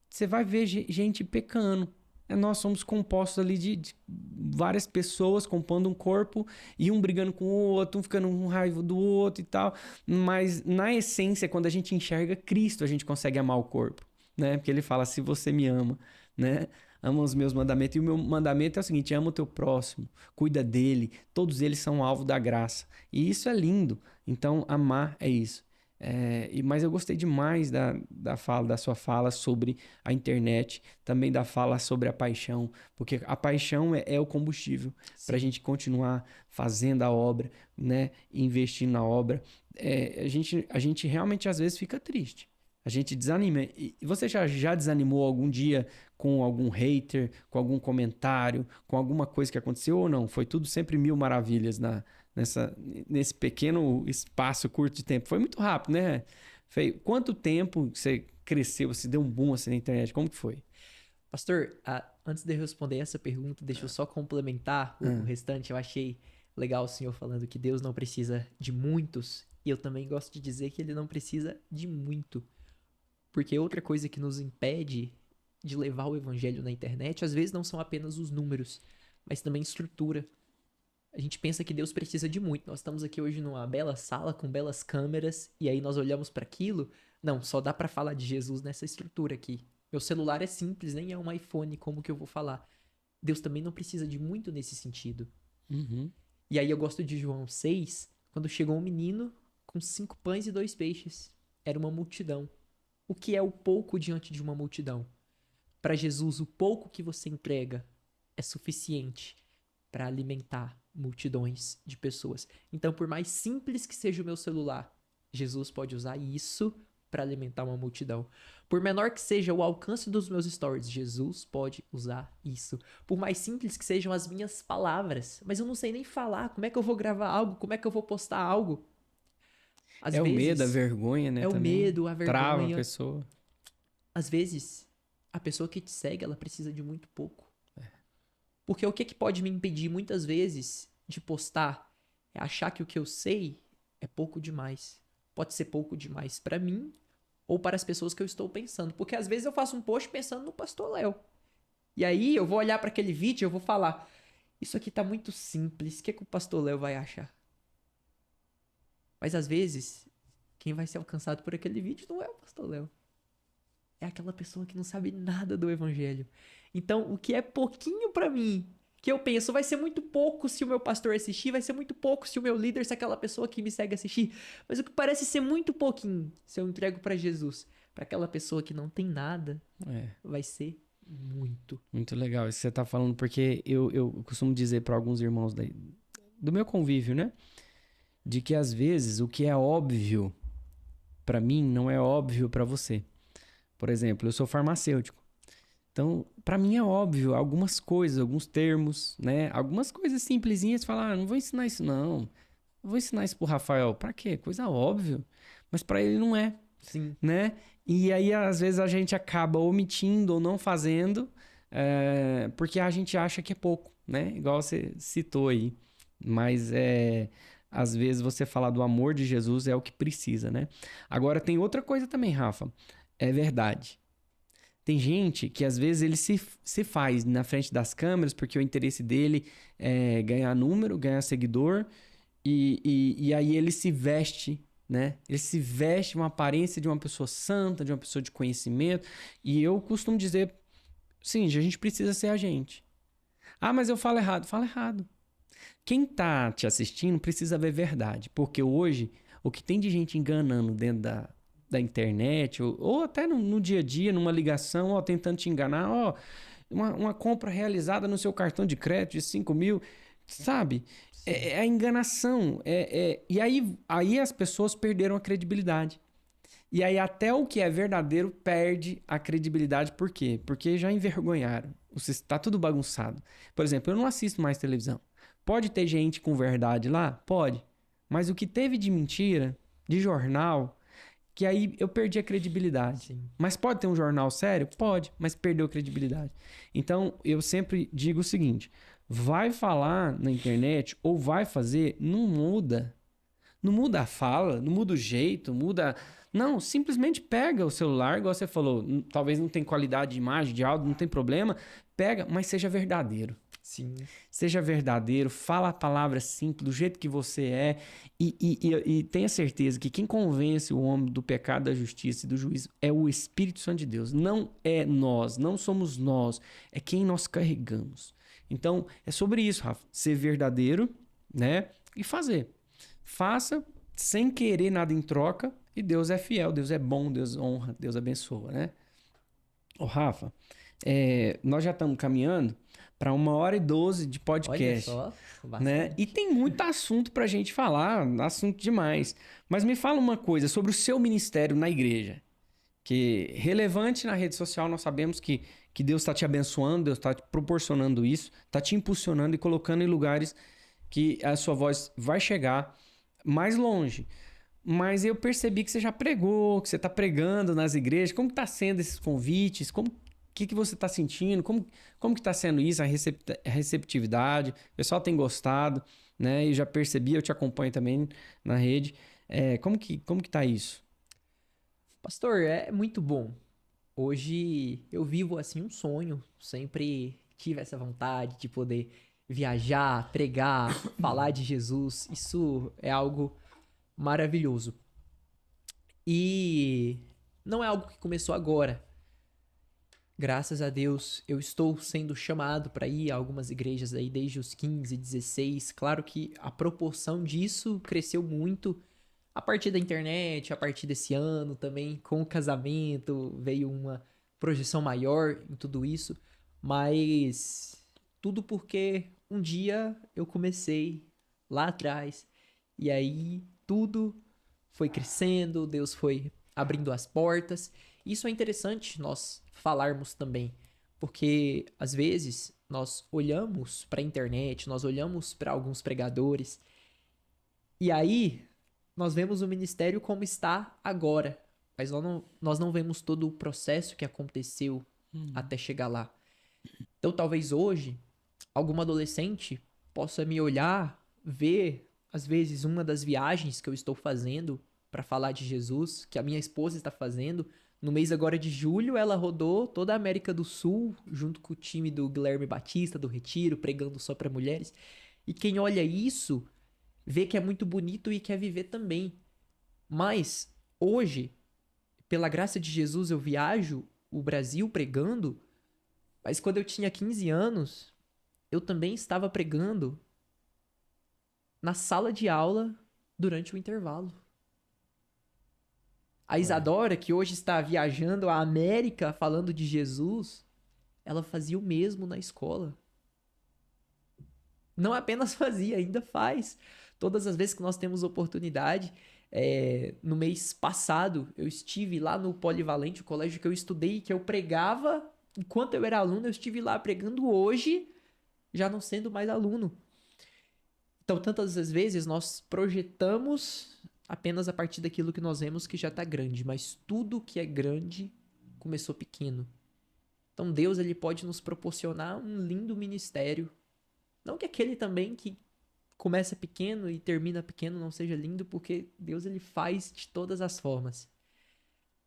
você vai ver gente pecando. Nós somos compostos ali de várias pessoas compondo um corpo e um brigando com o outro, um ficando com raiva do outro e tal. Mas, na essência, quando a gente enxerga Cristo, a gente consegue amar o corpo, né? Porque ele fala, se você me ama, né? Ama os meus mandamentos. E o meu mandamento é o seguinte, ama o teu próximo, cuida dele. Todos eles são alvo da graça. E isso é lindo. Então, amar é isso. Mas eu gostei demais da sua fala sobre a internet, também da fala sobre a paixão, porque a paixão é o combustível para a gente continuar fazendo a obra, né? Investindo na obra. A gente realmente às vezes fica triste, a gente desanima. E você já desanimou algum dia com algum hater, com algum comentário, com alguma coisa que aconteceu ou não? Foi tudo sempre mil maravilhas nesse pequeno espaço curto de tempo? Foi muito rápido, né? Quanto tempo você cresceu, você deu um boom assim na internet? Como que foi? Pastor, antes de eu responder essa pergunta, deixa eu só complementar o restante. Eu achei legal o senhor falando que Deus não precisa de muitos, e eu também gosto de dizer que ele não precisa de muito. Porque outra coisa que nos impede de levar o evangelho na internet, às vezes não são apenas os números, mas também estrutura. A gente pensa que Deus precisa de muito. Nós estamos aqui hoje numa bela sala com belas câmeras e aí nós olhamos para aquilo. Não, só dá para falar de Jesus nessa estrutura aqui. Meu celular é simples, nem é um iPhone, como que eu vou falar? Deus também não precisa de muito nesse sentido. Uhum. E aí eu gosto de João 6, quando chegou um menino com 5 pães e 2 peixes. Era uma multidão. O que é o pouco diante de uma multidão? Para Jesus, o pouco que você entrega é suficiente para alimentar multidões de pessoas. Então, por mais simples que seja o meu celular, Jesus pode usar isso para alimentar uma multidão. Por menor que seja o alcance dos meus stories, Jesus pode usar isso. Por mais simples que sejam as minhas palavras, mas eu não sei nem falar, como é que eu vou gravar algo, como é que eu vou postar algo? Às vezes, o medo, a vergonha, né? É também. o medo, a vergonha. Trava a pessoa. Às vezes, a pessoa que te segue, ela precisa de muito pouco. Porque o que pode me impedir, muitas vezes, de postar é achar que o que eu sei é pouco demais. Pode ser pouco demais para mim ou para as pessoas que eu estou pensando. Porque às vezes eu faço um post pensando no Pastor Léo. E aí eu vou olhar para aquele vídeo e eu vou falar, isso aqui tá muito simples, o que o Pastor Léo vai achar? Mas às vezes, quem vai ser alcançado por aquele vídeo não é o Pastor Léo. É aquela pessoa que não sabe nada do evangelho. Então, o que é pouquinho pra mim, que eu penso, vai ser muito pouco se o meu pastor assistir, vai ser muito pouco se o meu líder, se aquela pessoa que me segue assistir, mas o que parece ser muito pouquinho, se eu entrego pra Jesus, pra aquela pessoa que não tem nada, vai ser muito. Muito legal isso que você tá falando, porque eu costumo dizer para alguns irmãos do meu convívio, né? De que às vezes o que é óbvio para mim não é óbvio para você. Por exemplo, eu sou farmacêutico. Então, para mim é óbvio algumas coisas, alguns termos, né? Algumas coisas simplesinhas, falar, não vou ensinar isso não. Não vou ensinar isso pro Rafael. Para quê? Coisa óbvia. Mas para ele não é, Sim. né? E aí, às vezes, a gente acaba omitindo ou não fazendo, porque a gente acha que é pouco, né? Igual você citou aí. Mas às vezes você falar do amor de Jesus é o que precisa, né? Agora, tem outra coisa também, Rafa. É verdade. Tem gente que às vezes ele se faz na frente das câmeras porque o interesse dele é ganhar número, ganhar seguidor, e aí ele se veste, né? Ele se veste uma aparência de uma pessoa santa, de uma pessoa de conhecimento. E eu costumo dizer, sim, a gente precisa ser a gente. Ah, mas eu falo errado. Fala errado. Quem tá te assistindo precisa ver verdade. Porque hoje, o que tem de gente enganando dentro da internet, ou até no dia a dia, numa ligação, ó, tentando te enganar, ó, uma compra realizada no seu cartão de crédito de 5 mil, sabe? É a enganação. E aí as pessoas perderam a credibilidade. E aí até o que é verdadeiro perde a credibilidade. Por quê? Porque já envergonharam. Tá tudo bagunçado. Por exemplo, eu não assisto mais televisão. Pode ter gente com verdade lá? Pode. Mas o que teve de mentira, de jornal, que aí eu perdi a credibilidade. Sim. Mas pode ter um jornal sério? Pode, mas perdeu a credibilidade. Então, eu sempre digo o seguinte, vai falar na internet ou vai fazer, não muda. Não muda a fala, não muda o jeito, muda... Não, simplesmente pega o celular, igual você falou, talvez não tenha qualidade de imagem, de áudio, não tem problema, pega, mas seja verdadeiro. Sim. Seja verdadeiro, fala a palavra simples, do jeito que você é, e tenha certeza que quem convence o homem do pecado, da justiça e do juízo é o Espírito Santo de Deus. Não é nós, não somos nós, é quem nós carregamos. Então, é sobre isso, Rafa, ser verdadeiro, né? E fazer. Faça sem querer nada em troca, e Deus é fiel, Deus é bom, Deus honra, Deus abençoa, né? Ô, Rafa, nós já estamos caminhando para 1h12 de podcast. Olha só, né? E tem muito assunto pra gente falar, assunto demais. Mas me fala uma coisa sobre o seu ministério na igreja. Que relevante na rede social, nós sabemos que Deus está te abençoando, Deus está te proporcionando isso, está te impulsionando e colocando em lugares que a sua voz vai chegar mais longe. Mas eu percebi que você já pregou, que você está pregando nas igrejas. Como está sendo esses convites? Que você está sentindo? Como que está sendo isso, a receptividade? O pessoal tem gostado, né? Eu já percebi, eu te acompanho também na rede. Como que tá isso? Pastor, é muito bom. Hoje eu vivo assim um sonho. Sempre tive essa vontade de poder viajar, pregar, falar de Jesus. Isso é algo maravilhoso. E não é algo que começou agora. Graças a Deus, eu estou sendo chamado para ir a algumas igrejas aí desde os 15, 16. Claro que a proporção disso cresceu muito a partir da internet, a partir desse ano também, com o casamento, veio uma projeção maior em tudo isso. Mas tudo porque um dia eu comecei lá atrás e aí tudo foi crescendo, Deus foi abrindo as portas. Isso é interessante nós falarmos também, porque às vezes nós olhamos para a internet, nós olhamos para alguns pregadores e aí nós vemos o ministério como está agora, mas nós não vemos todo o processo que aconteceu até chegar lá. Então talvez hoje algum adolescente possa me olhar, ver às vezes uma das viagens que eu estou fazendo para falar de Jesus, que a minha esposa está fazendo. No mês agora de julho, ela rodou toda a América do Sul, junto com o time do Guilherme Batista, do Retiro, pregando só para mulheres. E quem olha isso, vê que é muito bonito e quer viver também. Mas, hoje, pela graça de Jesus, eu viajo o Brasil pregando, mas quando eu tinha 15 anos, eu também estava pregando na sala de aula durante o intervalo. A Isadora, que hoje está viajando à América falando de Jesus, ela fazia o mesmo na escola. Não apenas fazia, ainda faz. Todas as vezes que nós temos oportunidade. No mês passado, eu estive lá no Polivalente, o colégio que eu estudei, que eu pregava. Enquanto eu era aluno, eu estive lá pregando hoje, já não sendo mais aluno. Então, tantas as vezes, nós projetamos apenas a partir daquilo que nós vemos que já está grande. Mas tudo que é grande começou pequeno. Então, Deus ele pode nos proporcionar um lindo ministério. Não que aquele também que começa pequeno e termina pequeno não seja lindo, porque Deus ele faz de todas as formas.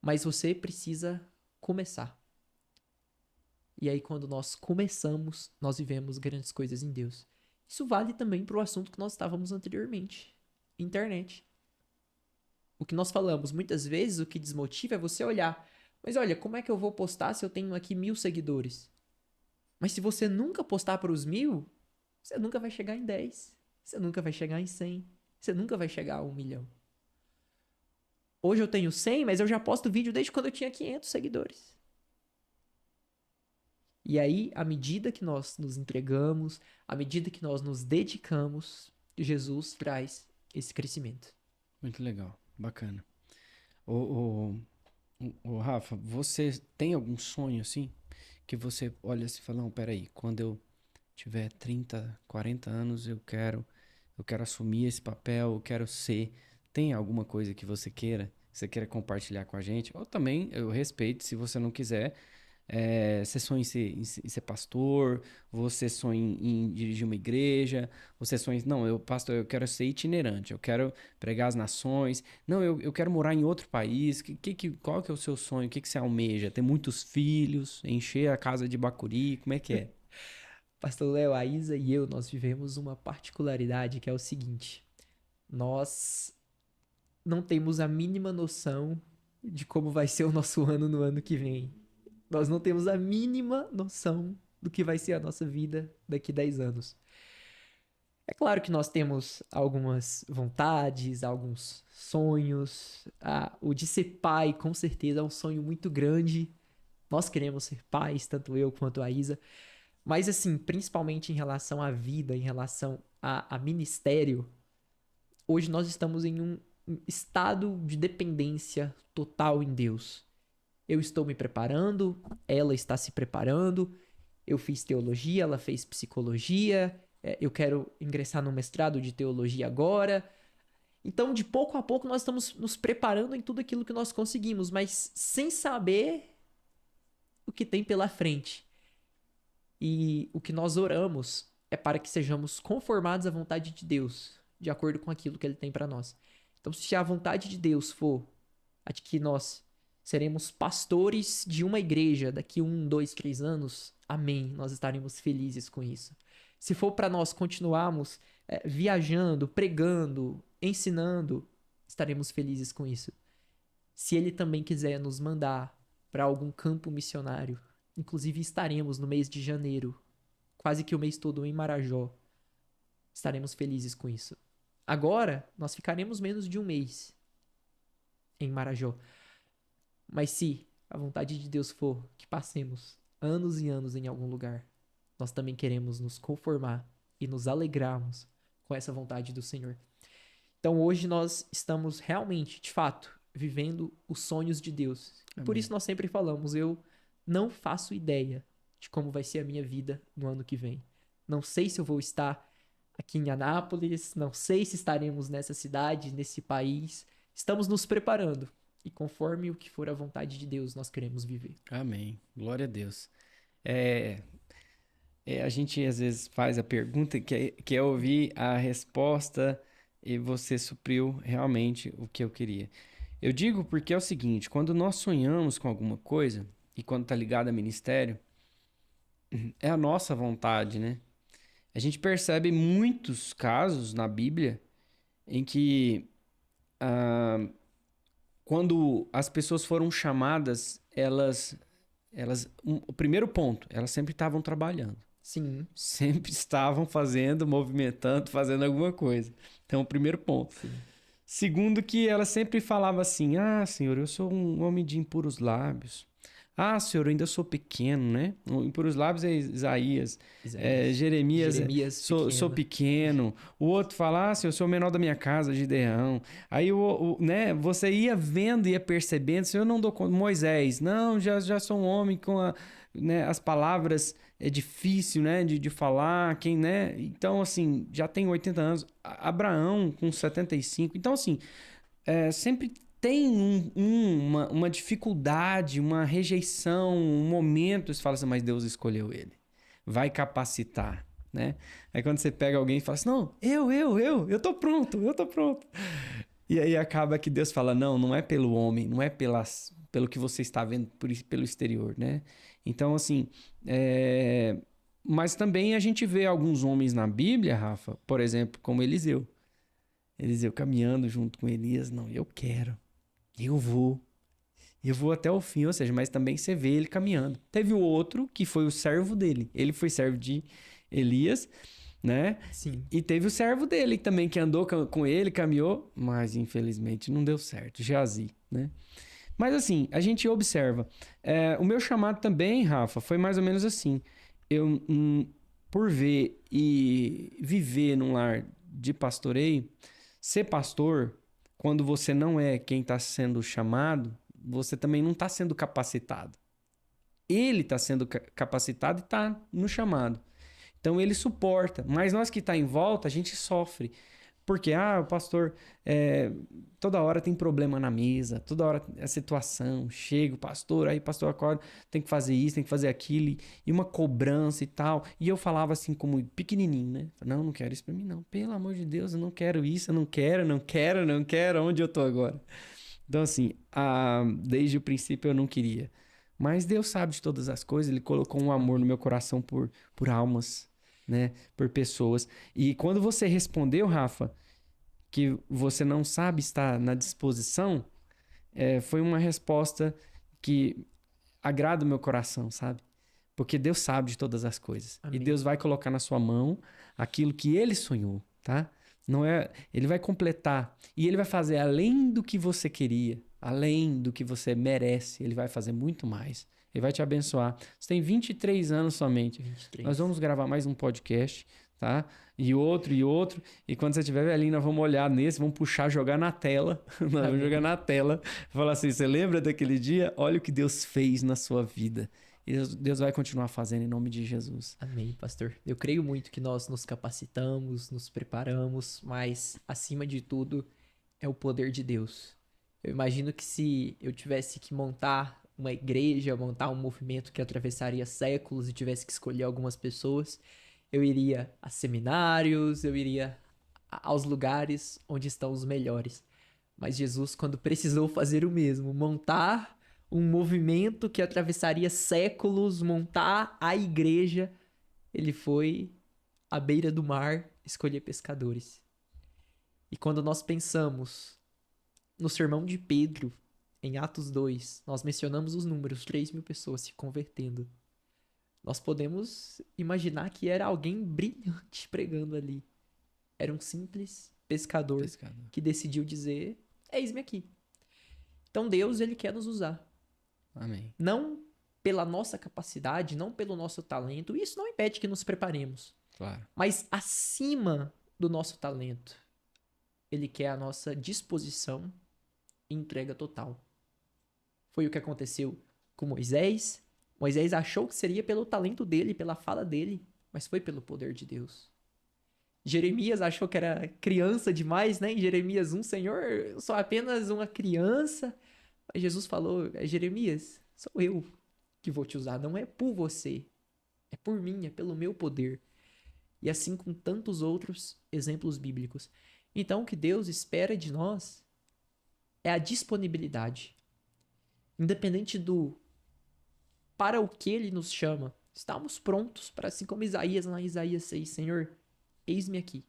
Mas você precisa começar. E aí quando nós começamos, nós vivemos grandes coisas em Deus. Isso vale também para o assunto que nós estávamos anteriormente, internet. O que nós falamos muitas vezes, o que desmotiva é você olhar, mas olha, como é que eu vou postar se eu tenho aqui 1000 seguidores? Mas se você nunca postar para os 1000, você nunca vai chegar em 10. Você nunca vai chegar em 100. Você nunca vai chegar a 1 milhão. Hoje eu tenho 100, mas eu já posto vídeo desde quando eu tinha 500 seguidores. E aí, à medida que nós nos entregamos, à medida que nós nos dedicamos, Jesus traz esse crescimento. Muito legal, bacana. Ô, Rafa, você tem algum sonho assim? Que você olha assim e fala, não, peraí, quando eu tiver 30, 40 anos, eu quero assumir esse papel, eu quero ser. Tem alguma coisa que você queira compartilhar com a gente? Ou também, eu respeito, se você não quiser. Você sonha em ser pastor, você sonha em dirigir uma igreja, você sonha, não, pastor, eu quero ser itinerante, eu quero pregar as nações, não, eu quero morar em outro país, qual que é o seu sonho, o que você almeja? Ter muitos filhos, encher a casa de bacuri, como é que é? Pastor Léo, a Isa e eu, nós vivemos uma particularidade que é o seguinte. Nós não temos a mínima noção de como vai ser o nosso ano no ano que vem. Nós não temos a mínima noção do que vai ser a nossa vida daqui 10 anos. É claro que nós temos algumas vontades, alguns sonhos. O de ser pai, com certeza, é um sonho muito grande. Nós queremos ser pais, tanto eu quanto a Isa. Mas, assim, principalmente em relação à vida, em relação a ministério, hoje nós estamos em um estado de dependência total em Deus. Eu estou me preparando, ela está se preparando, eu fiz teologia, ela fez psicologia, eu quero ingressar no mestrado de teologia agora. Então, de pouco a pouco, nós estamos nos preparando em tudo aquilo que nós conseguimos, mas sem saber o que tem pela frente. E o que nós oramos é para que sejamos conformados à vontade de Deus, de acordo com aquilo que Ele tem para nós. Então, se a vontade de Deus for a de que nós seremos pastores de uma igreja daqui 1, 2, 3 anos, amém, nós estaremos felizes com isso. Se for para nós continuarmos viajando, pregando, ensinando, estaremos felizes com isso. Se Ele também quiser nos mandar para algum campo missionário, inclusive estaremos no mês de janeiro, quase que o mês todo em Marajó. Estaremos felizes com isso. Agora, nós ficaremos menos de um mês em Marajó. Mas se a vontade de Deus for que passemos anos e anos em algum lugar, nós também queremos nos conformar e nos alegrarmos com essa vontade do Senhor. Então hoje nós estamos realmente, de fato, vivendo os sonhos de Deus. E por isso nós sempre falamos, eu não faço ideia de como vai ser a minha vida no ano que vem. Não sei se eu vou estar aqui em Anápolis, não sei se estaremos nessa cidade, nesse país. Estamos nos preparando. E conforme o que for a vontade de Deus, nós queremos viver. Amém. Glória a Deus. A gente às vezes faz a pergunta que é ouvir a resposta e você supriu realmente o que eu queria. Eu digo porque é o seguinte, quando nós sonhamos com alguma coisa, e quando está ligado a ministério, é a nossa vontade, né? A gente percebe muitos casos na Bíblia em que quando as pessoas foram chamadas, o primeiro ponto, elas sempre estavam trabalhando. Sim. Sempre estavam fazendo, movimentando, fazendo alguma coisa. Então, o primeiro ponto. Sim. Segundo, que ela sempre falava assim: Ah, Senhor, eu sou um homem de impuros lábios. Ah, Senhor, eu ainda sou pequeno, né? O impuros lábios é Isaías. Isaías. Jeremias, Jeremias sou pequeno. pequeno. O outro fala: Ah, Senhor, eu sou o menor da minha casa, Gideão. Aí, né, você ia vendo, ia percebendo: Senhor, eu não dou conta. Moisés, não, já sou um homem com né, as palavras. É difícil, né, de falar, né? Então, assim, já tem 80 anos. Abraão com 75. Então, assim, sempre tem uma dificuldade, uma rejeição, um momento, você fala assim, mas Deus escolheu ele. Vai capacitar, né? Aí quando você pega alguém e fala assim, não, eu tô pronto, eu tô pronto. E aí acaba que Deus fala, não é pelo homem, não é pelo que você está vendo pelo exterior, né? Então, assim, mas também a gente vê alguns homens na Bíblia, Rafa, por exemplo, como Eliseu. Eliseu caminhando junto com Elias, não, eu quero, eu vou até o fim, ou seja, mas também você vê ele caminhando. Teve o outro que foi o servo dele, ele foi servo de Elias, né? Sim. E teve o servo dele também que andou com ele, caminhou, mas infelizmente não deu certo, Geazi, né? Mas assim, a gente observa. O meu chamado também, Rafa, foi mais ou menos assim. Eu, por ver e viver num lar de pastoreio, ser pastor, quando você não é quem está sendo chamado, você também não está sendo capacitado. Ele está sendo capacitado e está no chamado. Então ele suporta, mas nós que está em volta, a gente sofre. Porque, o pastor, toda hora tem problema na mesa, toda hora é situação, chega o pastor, aí o pastor acorda, tem que fazer isso, tem que fazer aquilo, e uma cobrança e tal. E eu falava assim, como pequenininho, né? Não quero isso pra mim, não. Pelo amor de Deus, eu não quero isso, eu não quero, onde eu tô agora? Então, assim, desde o princípio eu não queria. Mas Deus sabe de todas as coisas, Ele colocou um amor no meu coração por almas, né? Por pessoas. E quando você respondeu, Rafa, que você não sabe estar na disposição, foi uma resposta que agrada o meu coração, sabe? Porque Deus sabe de todas as coisas. Amém. E Deus vai colocar na sua mão aquilo que Ele sonhou, tá? Não é, Ele vai completar. E Ele vai fazer além do que você queria, além do que você merece. Ele vai fazer muito mais. Ele vai te abençoar. Você tem 23 anos somente. 23. Nós vamos gravar mais um podcast, tá? E outro. E quando você estiver velhinho, nós vamos olhar nesse, vamos puxar, jogar na tela. Nós vamos jogar na tela. Falar assim, você lembra daquele dia? Olha o que Deus fez na sua vida. E Deus vai continuar fazendo em nome de Jesus. Amém, pastor. Eu creio muito que nós nos capacitamos, nos preparamos, mas acima de tudo é o poder de Deus. Eu imagino que se eu tivesse que montar uma igreja, montar um movimento que atravessaria séculos e tivesse que escolher algumas pessoas, eu iria a seminários, eu iria aos lugares onde estão os melhores. Mas Jesus, quando precisou fazer o mesmo, montar um movimento que atravessaria séculos, montar a igreja, ele foi à beira do mar escolher pescadores. E quando nós pensamos no sermão de Pedro, em Atos 2, nós mencionamos os números, 3.000 pessoas se convertendo. Nós podemos imaginar que era alguém brilhante pregando ali. Era um simples pescador. Que decidiu dizer, eis-me aqui. Então Deus, ele quer nos usar. Amém. Não pela nossa capacidade, não pelo nosso talento. Isso não impede que nos preparemos. Claro. Mas acima do nosso talento, ele quer a nossa disposição e entrega total. Foi o que aconteceu com Moisés. Moisés achou que seria pelo talento dele, pela fala dele, mas foi pelo poder de Deus. Jeremias achou que era criança demais, né? Em Jeremias 1, Senhor, eu sou apenas uma criança. Mas Jesus falou, Jeremias, sou eu que vou te usar, não é por você, é por mim, é pelo meu poder. E assim com tantos outros exemplos bíblicos. Então, o que Deus espera de nós é a disponibilidade. Independente do para o que Ele nos chama, estamos prontos para, assim como Isaías, lá em Isaías 6, Senhor, eis-me aqui.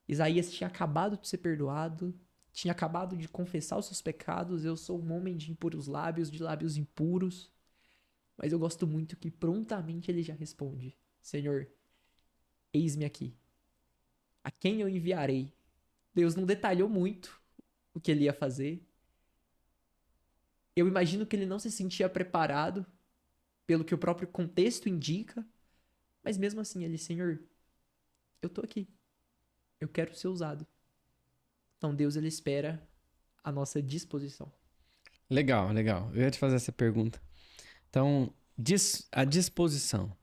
Isaías tinha acabado de ser perdoado, tinha acabado de confessar os seus pecados, eu sou um homem de impuros lábios, de lábios impuros, mas eu gosto muito que prontamente ele já responde, Senhor, eis-me aqui. A quem eu enviarei? Deus não detalhou muito o que ele ia fazer. Eu imagino que ele não se sentia preparado pelo que o próprio contexto indica, mas mesmo assim ele, Senhor, eu tô aqui. Eu quero ser usado. Então Deus, ele espera a nossa disposição. Legal, legal. Eu ia te fazer essa pergunta. Então, a disposição.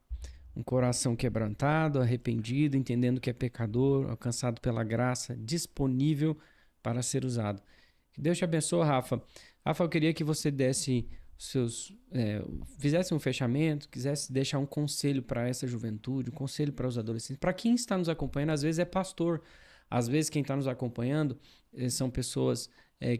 Um coração quebrantado, arrependido, entendendo que é pecador, alcançado pela graça, disponível para ser usado. Que Deus te abençoe, Rafa. Rafa, eu queria que você desse fizesse um fechamento, quisesse deixar um conselho para essa juventude, um conselho para os adolescentes. Para quem está nos acompanhando, às vezes é pastor, às vezes quem está nos acompanhando são pessoas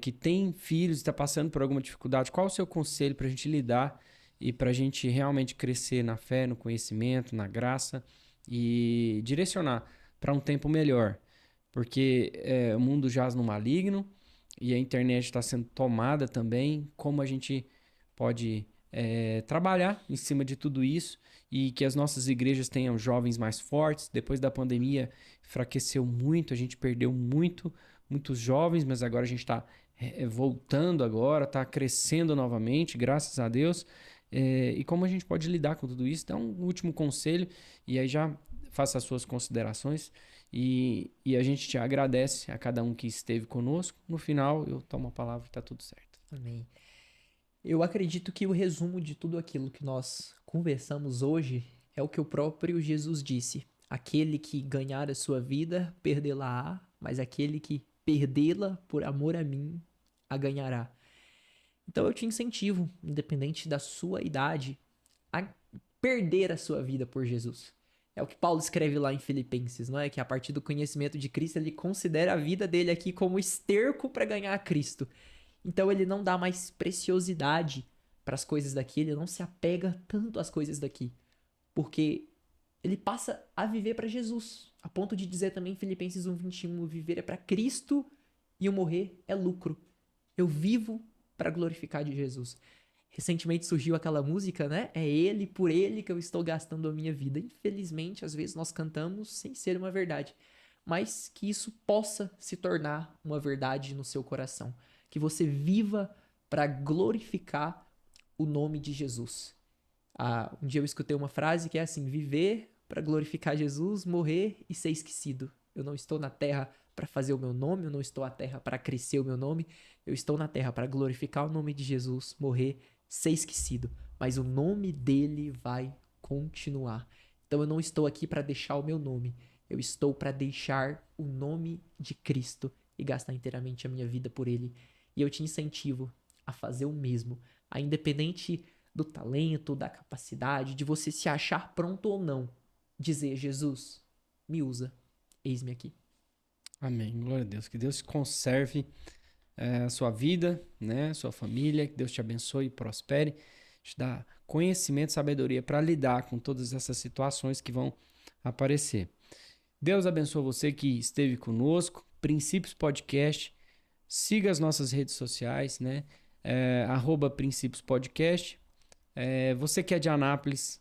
que têm filhos e está passando por alguma dificuldade. Qual o seu conselho para a gente lidar e para a gente realmente crescer na fé, no conhecimento, na graça e direcionar para um tempo melhor? Porque o mundo jaz no maligno e a internet está sendo tomada também. Como a gente pode trabalhar em cima de tudo isso e que as nossas igrejas tenham jovens mais fortes? Depois da pandemia, enfraqueceu muito, a gente perdeu muitos jovens, mas agora a gente está voltando agora, está crescendo novamente, graças a Deus. E como a gente pode lidar com tudo isso? Então, um último conselho, e aí já faça as suas considerações, e a gente te agradece a cada um que esteve conosco. No final, eu tomo a palavra e está tudo certo. Amém. Eu acredito que o resumo de tudo aquilo que nós conversamos hoje é o que o próprio Jesus disse. Aquele que ganhar a sua vida, perdê-la-á, mas aquele que perdê-la por amor a mim, a ganhará. Então eu te incentivo, independente da sua idade, a perder a sua vida por Jesus. É o que Paulo escreve lá em Filipenses, não é? Que a partir do conhecimento de Cristo, ele considera a vida dele aqui como esterco para ganhar a Cristo. Então ele não dá mais preciosidade para as coisas daqui, ele não se apega tanto às coisas daqui, porque ele passa a viver para Jesus, a ponto de dizer também em Filipenses 1:21, o viver é para Cristo e o morrer é lucro. Eu vivo para glorificar de Jesus. Recentemente surgiu aquela música, né? É ele, por ele que eu estou gastando a minha vida. Infelizmente, às vezes nós cantamos sem ser uma verdade, mas que isso possa se tornar uma verdade no seu coração. Que você viva para glorificar o nome de Jesus. Um dia eu escutei uma frase que é assim: viver para glorificar Jesus, morrer e ser esquecido. Eu não estou na terra para fazer o meu nome, eu não estou na terra para crescer o meu nome, eu estou na terra para glorificar o nome de Jesus, morrer, ser esquecido, mas o nome dele vai continuar. Então eu não estou aqui para deixar o meu nome, eu estou para deixar o nome de Cristo e gastar inteiramente a minha vida por ele. E eu te incentivo a fazer o mesmo, independente do talento, da capacidade, de você se achar pronto ou não, dizer: Jesus, me usa, eis-me aqui. Amém, glória a Deus. Que Deus conserve a sua vida, né, sua família, que Deus te abençoe e prospere, te dá conhecimento e sabedoria para lidar com todas essas situações que vão aparecer. Deus abençoe você que esteve conosco. Princípios Podcast, siga as nossas redes sociais, né, @Princípios Podcast. Você que é de Anápolis,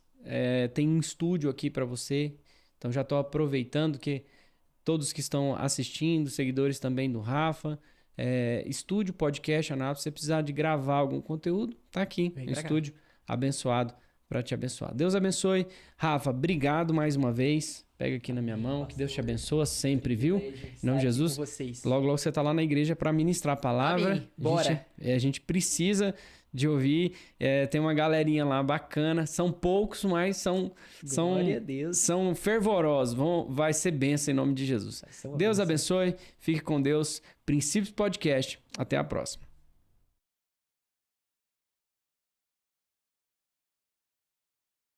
tem um estúdio aqui para você, então já estou aproveitando que todos que estão assistindo, seguidores também do Rafa, Estúdio Podcast Anápolis, se você precisar de gravar algum conteúdo, tá aqui, um estúdio abençoado para te abençoar. Deus abençoe. Rafa, obrigado mais uma vez. Pega aqui na minha mão, que Deus te abençoe sempre, viu? Em nome de Jesus. Logo, logo você tá lá na igreja para ministrar a palavra. Amém. Bora. A gente precisa de ouvir. Tem uma galerinha lá bacana. São poucos, mas são fervorosos. Vai ser bênção em nome de Jesus. Deus abençoe. Fique com Deus. Princípios Podcast. Até a próxima.